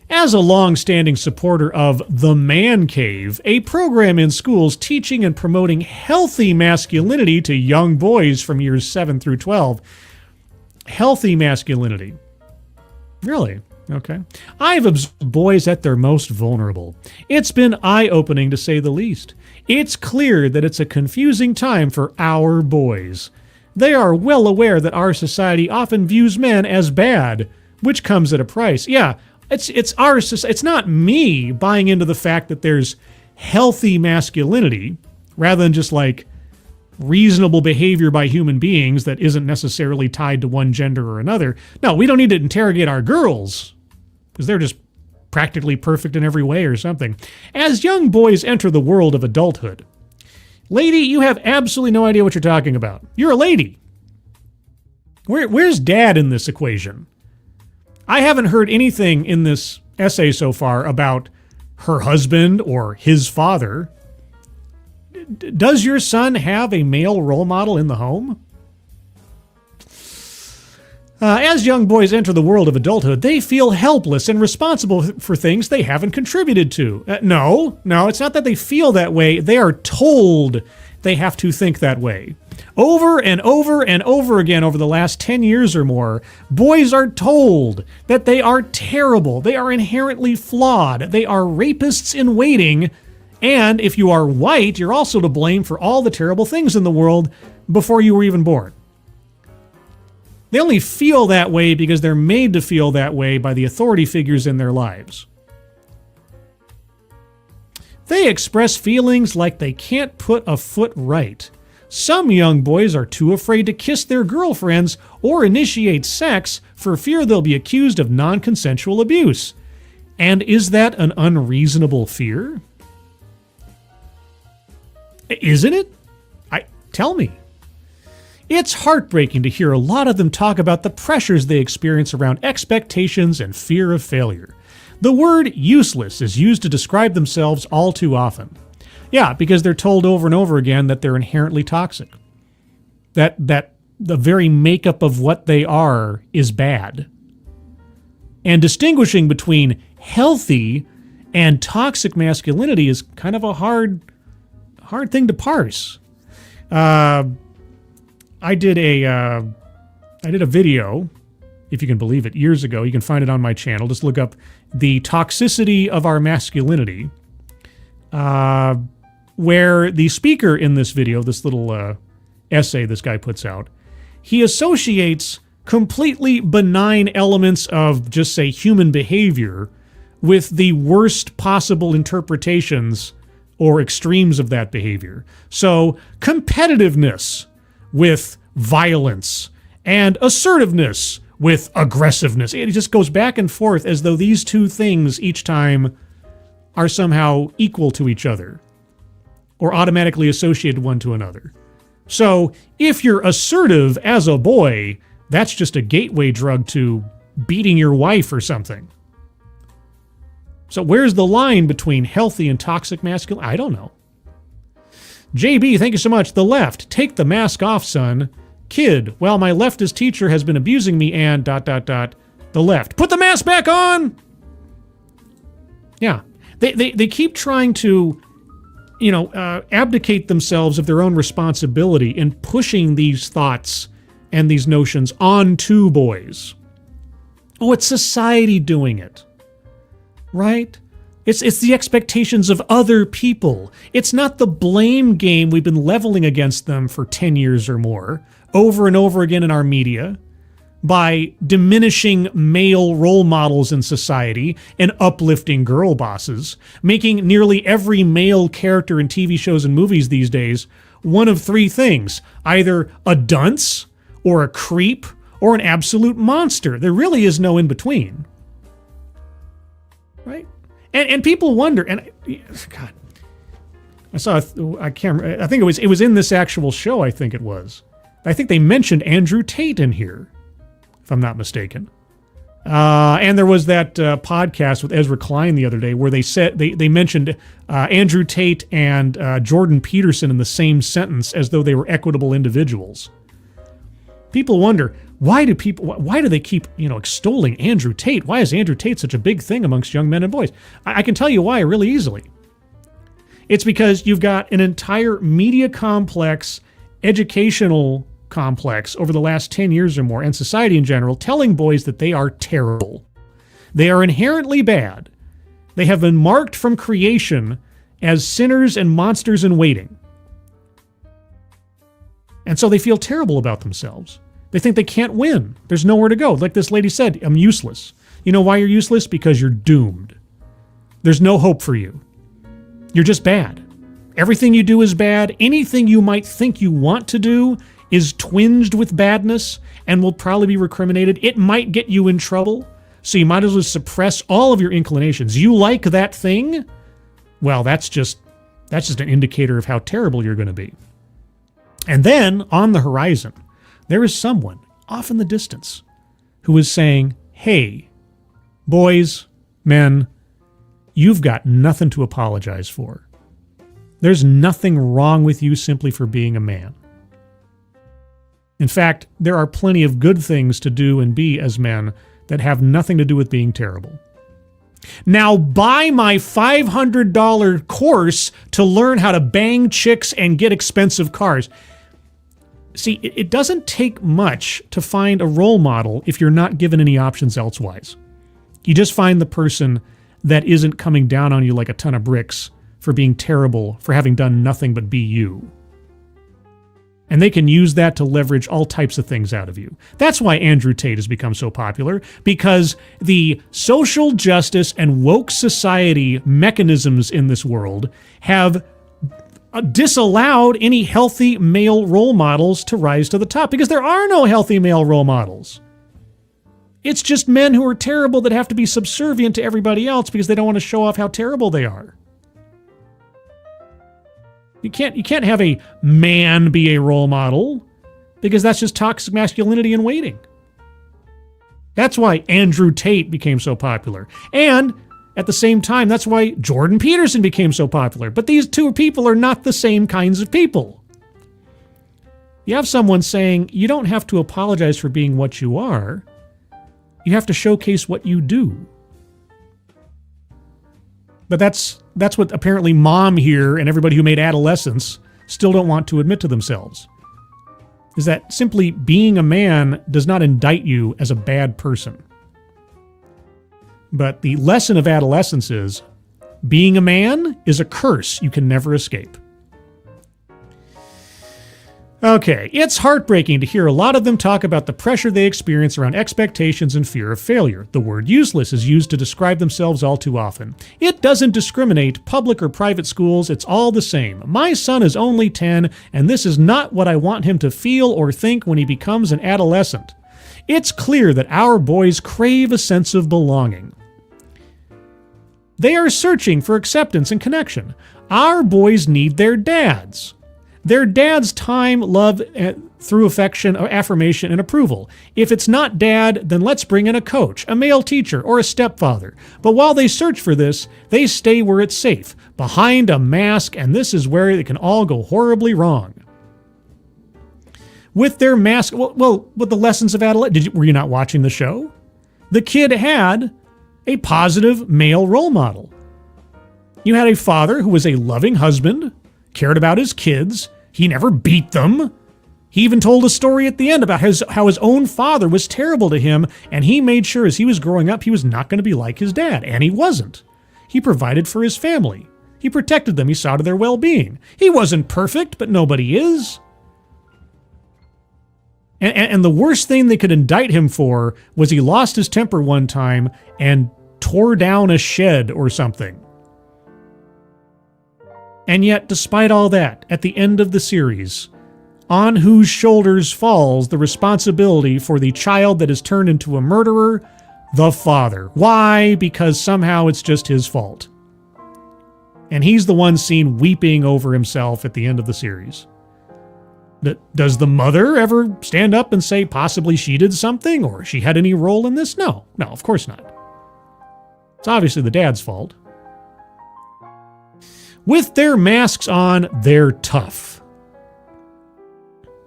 As a long-standing supporter of The Man Cave, a program in schools teaching and promoting healthy masculinity to young boys from years 7 through 12. Healthy masculinity. Really? Okay. I've observed boys at their most vulnerable. It's been eye-opening to say the least. It's clear that it's a confusing time for our boys. They are well aware that our society often views men as bad, which comes at a price. Yeah, it's not me buying into the fact that there's healthy masculinity rather than just like reasonable behavior by human beings that isn't necessarily tied to one gender or another. No, we don't need to interrogate our girls because they're just practically perfect in every way or something. As young boys enter the world of adulthood, lady, you have absolutely no idea what you're talking about. You're a lady. Where's dad in this equation? I haven't heard anything in this essay so far about her husband or his father. Does your son have a male role model in the home? As young boys enter the world of adulthood, they feel helpless and responsible for things they haven't contributed to. No, it's not that they feel that way. They are told they have to think that way. Over and over and over again over the last 10 years or more, boys are told that they are terrible, they are inherently flawed, they are rapists in waiting, and if you are white, you're also to blame for all the terrible things in the world before you were even born. They only feel that way because they're made to feel that way by the authority figures in their lives. They express feelings like they can't put a foot right. Some young boys are too afraid to kiss their girlfriends or initiate sex for fear they'll be accused of non-consensual abuse. And is that an unreasonable fear? Isn't it? Tell me. It's heartbreaking to hear a lot of them talk about the pressures they experience around expectations and fear of failure. The word useless is used to describe themselves all too often. Yeah, because they're told over and over again that they're inherently toxic. That the very makeup of what they are is bad. And distinguishing between healthy and toxic masculinity is kind of a hard thing to parse. I did a video, if you can believe it, years ago. You can find it on my channel. Just look up The Toxicity of Our Masculinity, where the speaker in this video, this little essay this guy puts out, he associates completely benign elements of, just say, human behavior with the worst possible interpretations or extremes of that behavior. So, competitiveness with violence, and assertiveness with aggressiveness. It just goes back and forth as though these two things each time are somehow equal to each other or automatically associated one to another. So if you're assertive as a boy, that's just a gateway drug to beating your wife or something. So where's the line between healthy and toxic masculinity? I don't know. JB, thank you so much. The left, take the mask off, son. Kid, well, my leftist teacher has been abusing me and ... The left, put the mask back on! Yeah. They keep trying to, abdicate themselves of their own responsibility in pushing these thoughts and these notions onto boys. Oh, it's society doing it, right? It's the expectations of other people. It's not the blame game we've been leveling against them for 10 years or more, over and over again in our media, by diminishing male role models in society and uplifting girl bosses, making nearly every male character in TV shows and movies these days one of three things: either a dunce, or a creep, or an absolute monster. There really is no in between. Right? And people wonder, and God, I think it was in this actual show, I think it was. I think they mentioned Andrew Tate in here, if I'm not mistaken. And there was that podcast with Ezra Klein the other day where they mentioned Andrew Tate and Jordan Peterson in the same sentence as though they were equitable individuals. People wonder, why do they keep extolling Andrew Tate? Why is Andrew Tate such a big thing amongst young men and boys? I can tell you why really easily. It's because you've got an entire media complex, educational complex over the last 10 years or more, and society in general, telling boys that they are terrible. They are inherently bad. They have been marked from creation as sinners and monsters in waiting. And so they feel terrible about themselves. They think they can't win. There's nowhere to go. Like this lady said, I'm useless. You know why you're useless? Because you're doomed. There's no hope for you. You're just bad. Everything you do is bad. Anything you might think you want to do is twinged with badness and will probably be recriminated. It might get you in trouble, so you might as well suppress all of your inclinations. You like that thing? Well, that's just an indicator of how terrible you're going to be. And then, on the horizon, there is someone off in the distance who is saying, hey, boys, men, you've got nothing to apologize for. There's nothing wrong with you simply for being a man. In fact, there are plenty of good things to do and be as men that have nothing to do with being terrible. Now buy my $500 course to learn how to bang chicks and get expensive cars. See, it doesn't take much to find a role model if you're not given any options elsewise. You just find the person that isn't coming down on you like a ton of bricks for being terrible, for having done nothing but be you. And they can use that to leverage all types of things out of you. That's why Andrew Tate has become so popular, because the social justice and woke society mechanisms in this world have disallowed any healthy male role models to rise to the top, because there are no healthy male role models. It's just men who are terrible that have to be subservient to everybody else because they don't want to show off how terrible they are. You can't have a man be a role model, because that's just toxic masculinity in waiting. That's why Andrew Tate became so popular. And at the same time, that's why Jordan Peterson became so popular. But these two people are not the same kinds of people. You have someone saying, you don't have to apologize for being what you are. You have to showcase what you do. But that's what apparently Mom here and everybody who made Adolescence still don't want to admit to themselves. Is that simply being a man does not indict you as a bad person. But the lesson of Adolescence is, being a man is a curse you can never escape. Okay, it's heartbreaking to hear a lot of them talk about the pressure they experience around expectations and fear of failure. The word useless is used to describe themselves all too often. It doesn't discriminate public or private schools, it's all the same. My son is only 10, and this is not what I want him to feel or think when he becomes an adolescent. It's clear that our boys crave a sense of belonging. They are searching for acceptance and connection. Our boys need their dads. Their dad's time, love, through affection, affirmation, and approval. If it's not dad, then let's bring in a coach, a male teacher, or a stepfather. But while they search for this, they stay where it's safe, behind a mask, and this is where it can all go horribly wrong. With their mask, with the lessons of adolescence, were you not watching the show? The kid had a positive male role model. You had a father who was a loving husband, cared about his kids. He never beat them. He even told a story at the end about how his own father was terrible to him, and he made sure as he was growing up he was not going to be like his dad, and he wasn't. He provided for his family. He protected them. He saw to their well-being. He wasn't perfect, but nobody is. And the worst thing they could indict him for was he lost his temper one time and tore down a shed or something. And yet, despite all that, at the end of the series, on whose shoulders falls the responsibility for the child that is turned into a murderer? The father. Why? Because somehow it's just his fault. And he's the one seen weeping over himself at the end of the series. Does the mother ever stand up and say possibly she did something or she had any role in this? No, of course not. It's obviously the dad's fault. With their masks on, they're tough.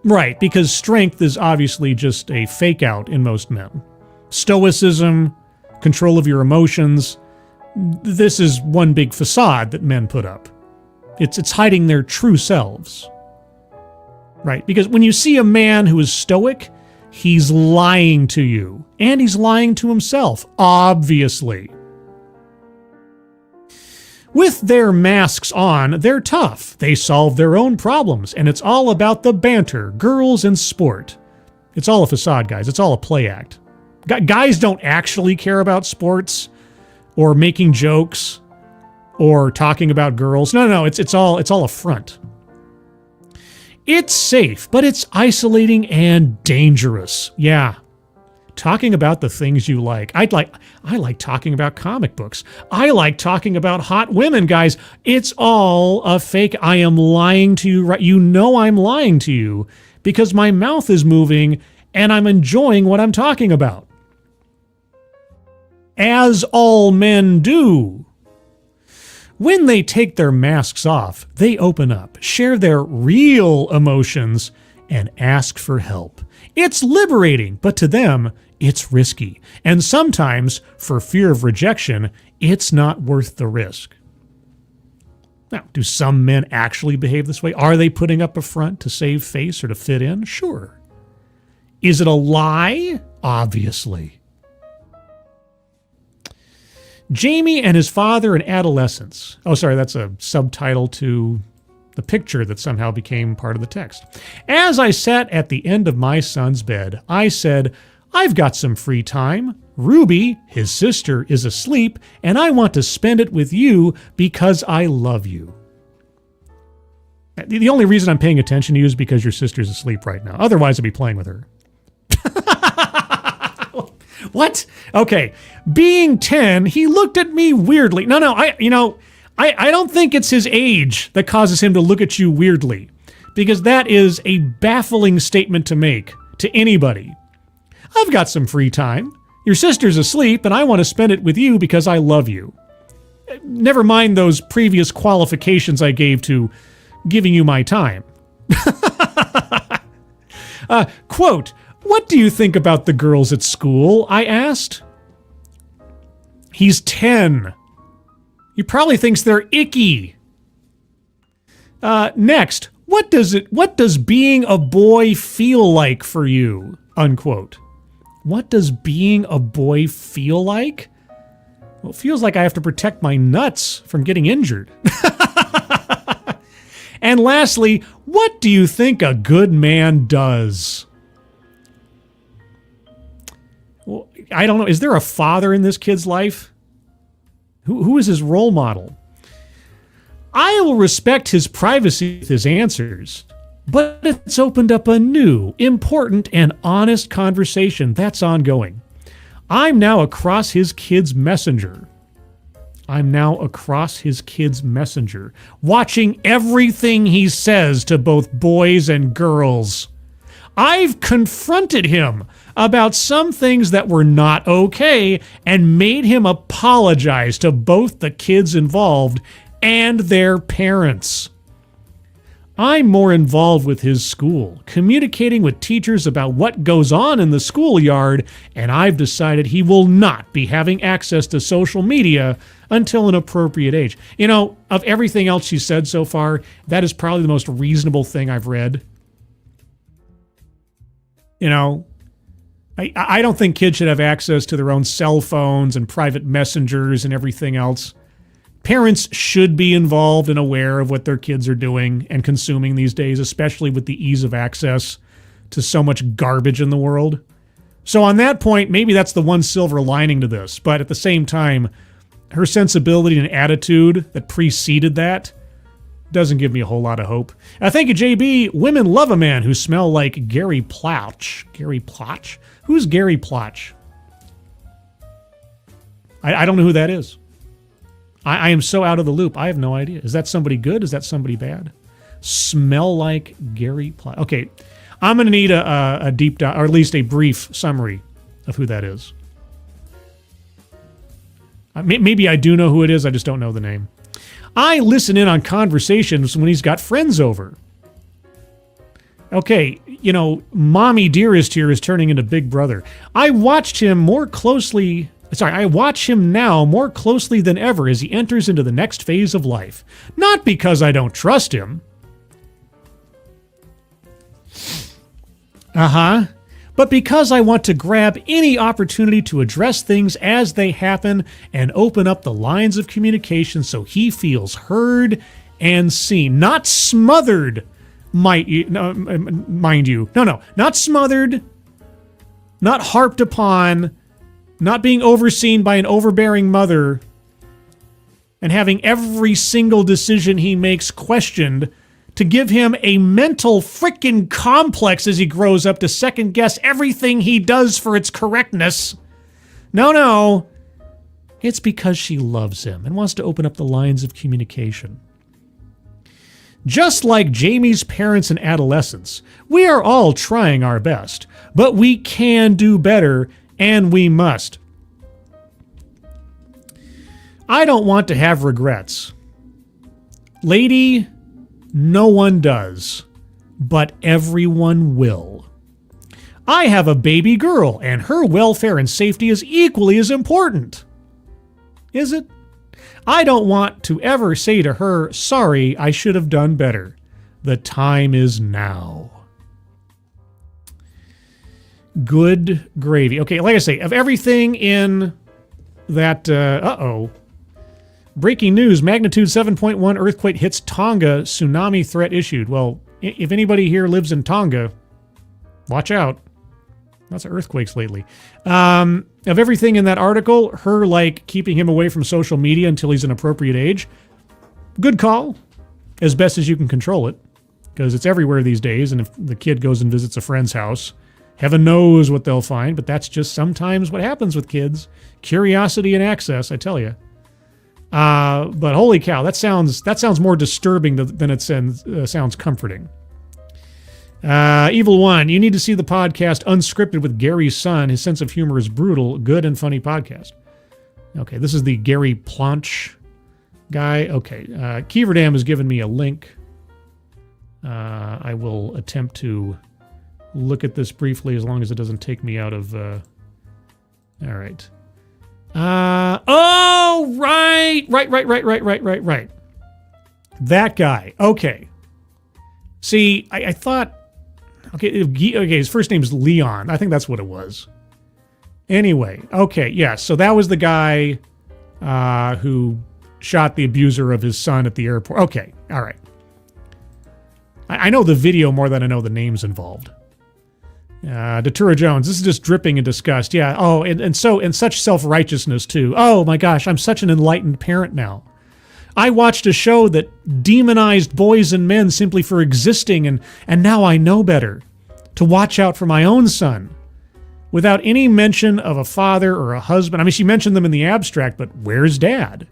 Right, because strength is obviously just a fake out in most men. Stoicism, control of your emotions, this is one big facade that men put up. It's hiding their true selves. Right, because when you see a man who is stoic, he's lying to you. And he's lying to himself, obviously. With their masks on, they're tough. They solve their own problems, and it's all about the banter, girls, and sport. It's all a facade, guys. It's all a play act. Guys don't actually care about sports or making jokes or talking about girls. No, it's all a front. It's safe, but it's isolating and dangerous. Yeah. Talking about the things you like. I like talking about comic books. I like talking about hot women, guys. It's all a fake. I am lying to you. Right? You know I'm lying to you because my mouth is moving and I'm enjoying what I'm talking about. As all men do. When they take their masks off, they open up, share their real emotions, and ask for help. It's liberating, but to them, it's risky. And sometimes, for fear of rejection, it's not worth the risk. Now, do some men actually behave this way? Are they putting up a front to save face or to fit in? Sure. Is it a lie? Obviously. Jamie and his father in Adolescence. Oh, sorry, that's a subtitle to the picture that somehow became part of the text. As I sat at the end of my son's bed, I said, I've got some free time. Ruby, his sister, is asleep, and I want to spend it with you because I love you. The only reason I'm paying attention to you is because your sister's asleep right now. Otherwise, I'd be playing with her. What? Okay. Being 10, he looked at me weirdly. No, I don't think it's his age that causes him to look at you weirdly, because that is a baffling statement to make to anybody. I've got some free time. Your sister's asleep, and I want to spend it with you because I love you. Never mind those previous qualifications I gave to giving you my time. Quote, what do you think about the girls at school? I asked. He's 10. He probably thinks they're icky. Next, what does being a boy feel like for you? Unquote. What does being a boy feel like? Well, it feels like I have to protect my nuts from getting injured. And lastly, what do you think a good man does? Well, I don't know. Is there a father in this kid's life? Who is his role model? I will respect his privacy with his answers, but it's opened up a new, important, and honest conversation that's ongoing. I'm now across his kid's messenger. I'm now across his kid's messenger, watching everything he says to both boys and girls. I've confronted him about some things that were not okay and made him apologize to both the kids involved and their parents. I'm more involved with his school, communicating with teachers about what goes on in the schoolyard, and I've decided he will not be having access to social media until an appropriate age. You know, of everything else she said so far, that is probably the most reasonable thing I've read. You know, I don't think kids should have access to their own cell phones and private messengers and everything else. Parents should be involved and aware of what their kids are doing and consuming these days, especially with the ease of access to so much garbage in the world. So on that point, maybe that's the one silver lining to this. But at the same time, her sensibility and attitude that preceded that doesn't give me a whole lot of hope. Thank you, JB. Women love a man who smell like Gary Plotch. Gary Plotch? Who's Gary Plotch? I don't know who that is. I am so out of the loop. I have no idea. Is that somebody good? Is that somebody bad? Smell like Gary Plotch. Okay, I'm going to need a deep dive, or at least a brief summary of who that is. Maybe I do know who it is. I just don't know the name. I listen in on conversations when he's got friends over. Okay, you know, Mommy Dearest here is turning into Big Brother. I watch him now more closely than ever as he enters into the next phase of life. Not because I don't trust him. But because I want to grab any opportunity to address things as they happen and open up the lines of communication so he feels heard and seen. Not smothered, mind you. No, not smothered, not harped upon, not being overseen by an overbearing mother and having every single decision he makes questioned to give him a mental frickin' complex as he grows up to second guess everything he does for its correctness. No. It's because she loves him and wants to open up the lines of communication. Just like Jamie's parents in Adolescence, we are all trying our best, but we can do better, and we must. I don't want to have regrets. Lady, no one does, but everyone will. I have a baby girl, and her welfare and safety is equally as important. Is it? I don't want to ever say to her, sorry, I should have done better. The time is now. Good gravy. Okay, like I say, of everything in that, breaking news, magnitude 7.1 earthquake hits Tonga, tsunami threat issued. Well, if anybody here lives in Tonga, watch out. Lots of earthquakes lately. Of everything in that article, her, keeping him away from social media until he's an appropriate age, good call, as best as you can control it, because it's everywhere these days, and if the kid goes and visits a friend's house, heaven knows what they'll find, but that's just sometimes what happens with kids. Curiosity and access, I tell you. But holy cow, that sounds more disturbing than it sounds comforting. Evil One, you need to see the podcast Unscripted with Gary's son. His sense of humor is brutal, good and funny podcast. Okay, this is the Gary Plotch guy. Okay, Keeverdam has given me a link. I will attempt to look at this briefly as long as it doesn't take me out of... all right. Right. That guy. Okay. See, I thought... Okay, his first name's Leon. I think that's what it was. Anyway, okay, yeah, so that was the guy who shot the abuser of his son at the airport. Okay, all right. I know the video more than I know the names involved. Datura Jones, this is just dripping in disgust. Yeah, oh, and such self-righteousness, too. Oh, my gosh, I'm such an enlightened parent now. I watched a show that demonized boys and men simply for existing, and now I know better. To watch out for my own son. Without any mention of a father or a husband. I mean, she mentioned them in the abstract, but where's Dad?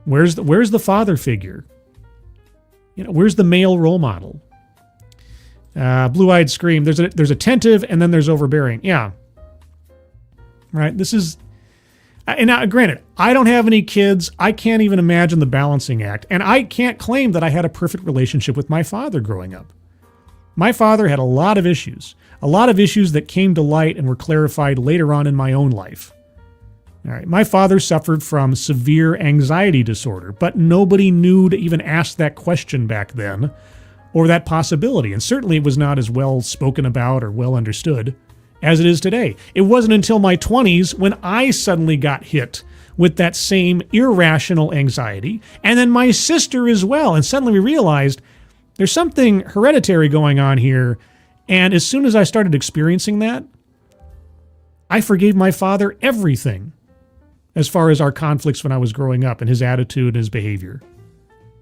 Where's the father figure? Where's the male role model? Blue-eyed scream. There's attentive and then there's overbearing. Yeah. Right. This is, and now granted, I don't have any kids. I can't even imagine the balancing act. And I can't claim that I had a perfect relationship with my father growing up. My father had a lot of issues that came to light and were clarified later on in my own life. All right. My father suffered from severe anxiety disorder, but nobody knew to even ask that question back then or that possibility. And certainly it was not as well spoken about or well understood as it is today. It wasn't until my 20s when I suddenly got hit with that same irrational anxiety, and then my sister as well. And suddenly we realized there's something hereditary going on here. And as soon as I started experiencing that, I forgave my father everything as far as our conflicts when I was growing up and his attitude and his behavior.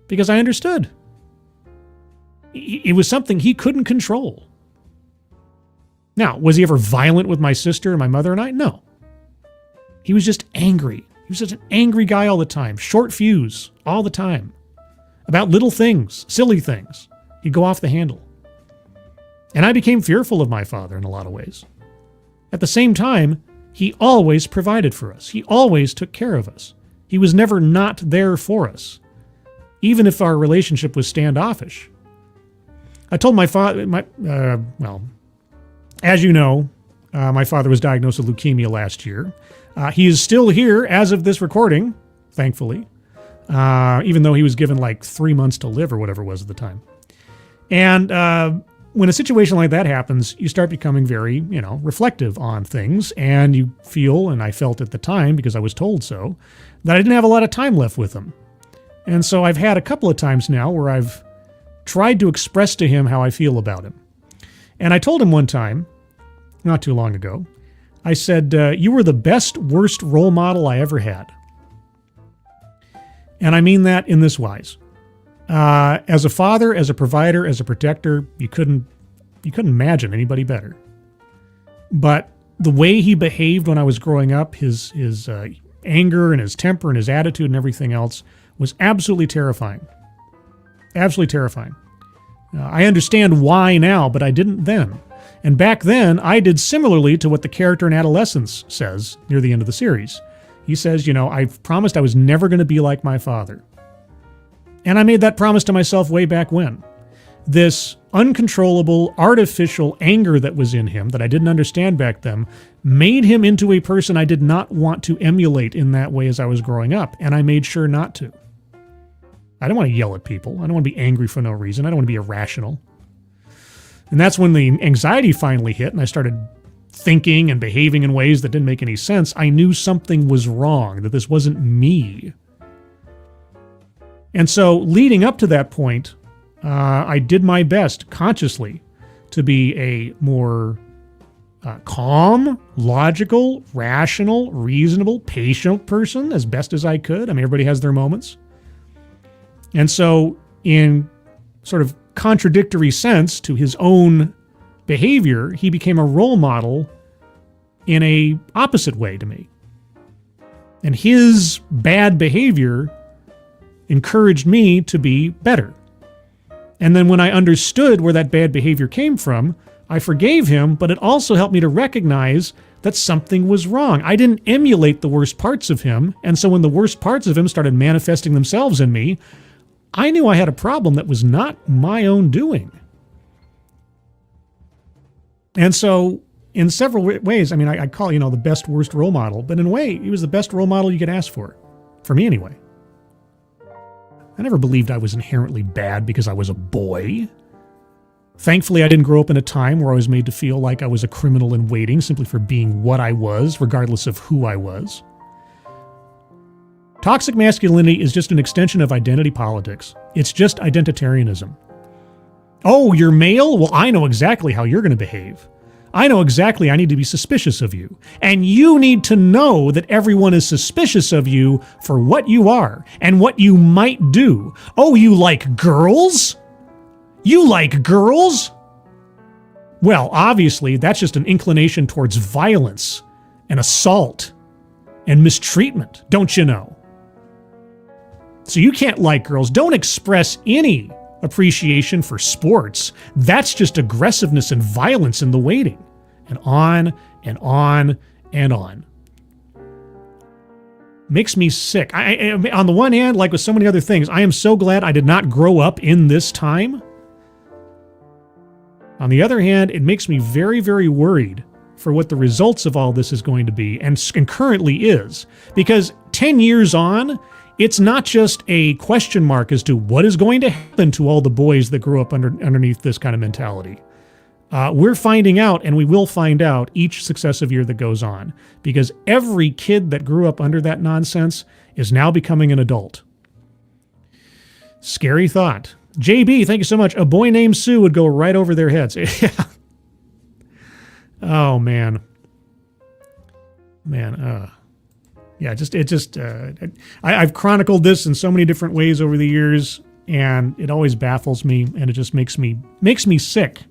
Because I understood. It was something he couldn't control. Now, was he ever violent with my sister and my mother and I? No. He was just angry. He was such an angry guy all the time. Short fuse all the time. About little things, silly things. He'd go off the handle. And I became fearful of my father in a lot of ways. At the same time, he always provided for us. He always took care of us. He was never not there for us, even if our relationship was standoffish. I told my father, as you know, my father was diagnosed with leukemia last year. He is still here as of this recording, thankfully, even though he was given like 3 months to live or whatever it was at the time. And when a situation like that happens, you start becoming very, reflective on things, and you feel, and I felt at the time because I was told so, that I didn't have a lot of time left with him. And so I've had a couple of times now where I've tried to express to him how I feel about him. And I told him one time, not too long ago, I said, you were the best, worst role model I ever had. And I mean that in this wise. As a father, as a provider, as a protector, you couldn't imagine anybody better. But the way he behaved when I was growing up, his anger and his temper and his attitude and everything else was absolutely terrifying. Absolutely terrifying. I understand why now, but I didn't then. And back then, I did similarly to what the character in Adolescence says near the end of the series. He says, I've promised I was never going to be like my father. And I made that promise to myself way back when. This uncontrollable, artificial anger that was in him that I didn't understand back then made him into a person I did not want to emulate in that way as I was growing up, and I made sure not to. I don't want to yell at people. I don't want to be angry for no reason. I don't want to be irrational. And that's when the anxiety finally hit and I started thinking and behaving in ways that didn't make any sense. I knew something was wrong, that this wasn't me. And so leading up to that point, I did my best consciously to be a more calm, logical, rational, reasonable, patient person as best as I could. I mean, everybody has their moments. And so in sort of contradictory sense to his own behavior, he became a role model in a opposite way to me. And his bad behavior encouraged me to be better. And then when I understood where that bad behavior came from, I forgave him, but it also helped me to recognize that something was wrong. I didn't emulate the worst parts of him, and so when the worst parts of him started manifesting themselves in me, I knew I had a problem that was not my own doing. And so in several ways, I mean, I call, the best, worst role model, but in a way, he was the best role model you could ask for me anyway. I never believed I was inherently bad because I was a boy. Thankfully, I didn't grow up in a time where I was made to feel like I was a criminal in waiting simply for being what I was, regardless of who I was. Toxic masculinity is just an extension of identity politics. It's just identitarianism. Oh, you're male? Well, I know exactly how you're going to behave. I know exactly I need to be suspicious of you. And you need to know that everyone is suspicious of you for what you are and what you might do. Oh, you like girls? You like girls? Well, obviously, that's just an inclination towards violence and assault and mistreatment, don't you know? So you can't like girls. Don't express any appreciation for sports. That's just aggressiveness and violence in the waiting. And on and on and on. Makes me sick. I on the one hand, like with so many other things, I am so glad I did not grow up in this time. On the other hand, it makes me very, very worried for what the results of all this is going to be, and currently is. Because 10 years on, it's not just a question mark as to what is going to happen to all the boys that grew up underneath this kind of mentality. We're finding out, and we will find out each successive year that goes on, because every kid that grew up under that nonsense is now becoming an adult. Scary thought. JB, thank you so much. A boy named Sue would go right over their heads. Yeah. Oh, man. Yeah, I've chronicled this in so many different ways over the years, and it always baffles me, and it just makes me sick,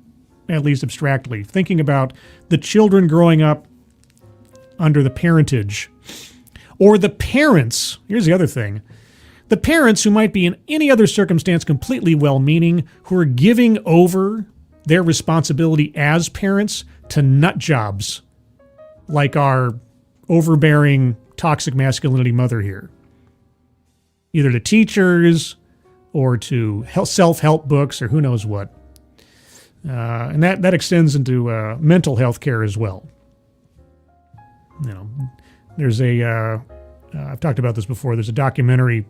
at least abstractly, thinking about the children growing up under the parentage, or the parents. Here's the other thing. The parents who might be in any other circumstance completely well-meaning, who are giving over their responsibility as parents to nut jobs like our overbearing toxic masculinity mother here. Either to teachers or to self-help books or who knows what. And that extends into mental health care as well. You know, there's I've talked about this before, there's a documentary,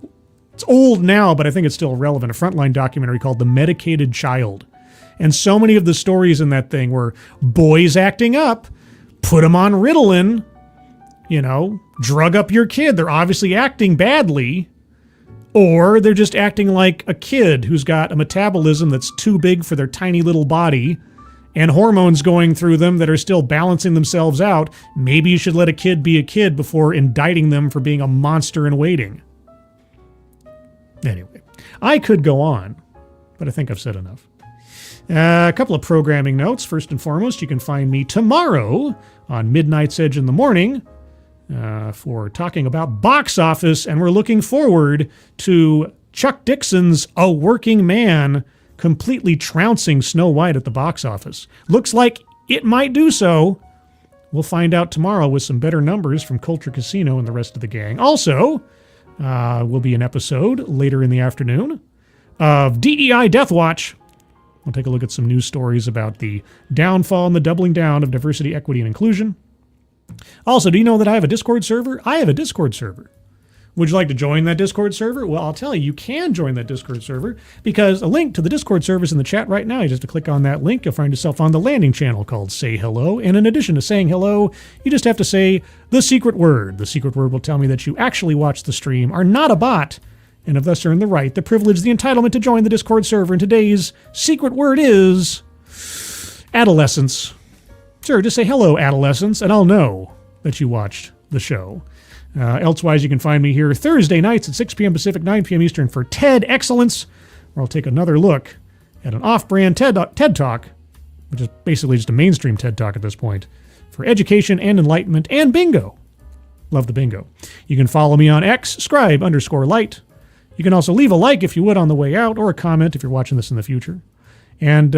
it's old now, but I think it's still relevant, a Frontline documentary called The Medicated Child. And so many of the stories in that thing were boys acting up, put them on Ritalin, drug up your kid. They're obviously acting badly, or they're just acting like a kid who's got a metabolism that's too big for their tiny little body and hormones going through them that are still balancing themselves out. Maybe you should let a kid be a kid before indicting them for being a monster in waiting. Anyway, I could go on, but I think I've said enough. A couple of programming notes. First and foremost, you can find me tomorrow on Midnight's Edge in the morning for talking about box office, and we're looking forward to Chuck Dixon's A Working Man completely trouncing Snow White at the box office. Looks like it might do so. We'll find out tomorrow with some better numbers from Culture Casino and the rest of the gang. Also, will be an episode later in the afternoon of DEI Death Watch. We'll take a look at some news stories about the downfall and the doubling down of diversity, equity, and inclusion. Also, do you know that I have a Discord server? I have a Discord server. Would you like to join that Discord server? Well, I'll tell you, you can join that Discord server because a link to the Discord server is in the chat right now. You just have to click on that link. You'll find yourself on the landing channel called Say Hello. And in addition to saying hello, you just have to say the secret word. The secret word will tell me that you actually watched the stream, are not a bot, and have thus earned the right, the privilege, the entitlement to join the Discord server. And today's secret word is Adolescence. Sure, just say hello, Adolescence, and I'll know that you watched the show. Elsewise, you can find me here Thursday nights at 6 p.m. Pacific, 9 p.m. Eastern for TED Excellence, where I'll take another look at an off-brand TED Talk, which is basically just a mainstream TED Talk at this point, for education and enlightenment and bingo. Love the bingo. You can follow me on X, scribe_light. You can also leave a like if you would on the way out, or a comment if you're watching this in the future. And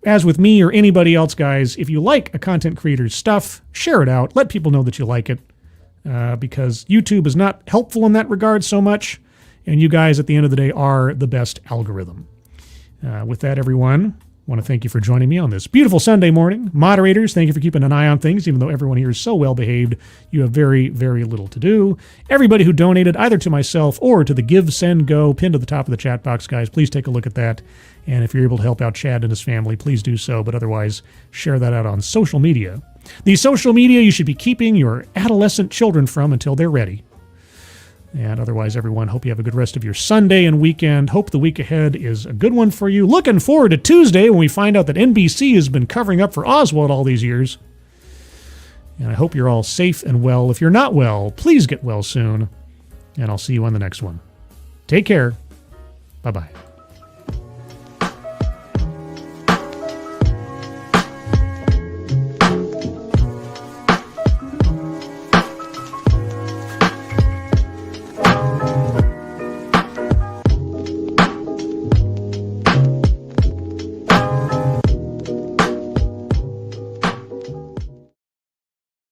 as with me or anybody else, guys, if you like a content creator's stuff, share it out. Let people know that you like it. Because YouTube is not helpful in that regard so much, and you guys at the end of the day are the best algorithm. With that, everyone, I want to thank you for joining me on this beautiful Sunday morning. Moderators, thank you for keeping an eye on things, even though everyone here is so well behaved. You have very, very little to do. Everybody who donated either to myself or to the Give, Send, Go pinned to the top of the chat box, guys, please take a look at that. And if you're able to help out Chad and his family, please do so. But otherwise, share that out on social media. The social media you should be keeping your adolescent children from until they're ready. And otherwise, everyone, hope you have a good rest of your Sunday and weekend. Hope the week ahead is a good one for you. Looking forward to Tuesday when we find out that NBC has been covering up for Oswald all these years. And I hope you're all safe and well. If you're not well, please get well soon. And I'll see you on the next one. Take care. Bye-bye.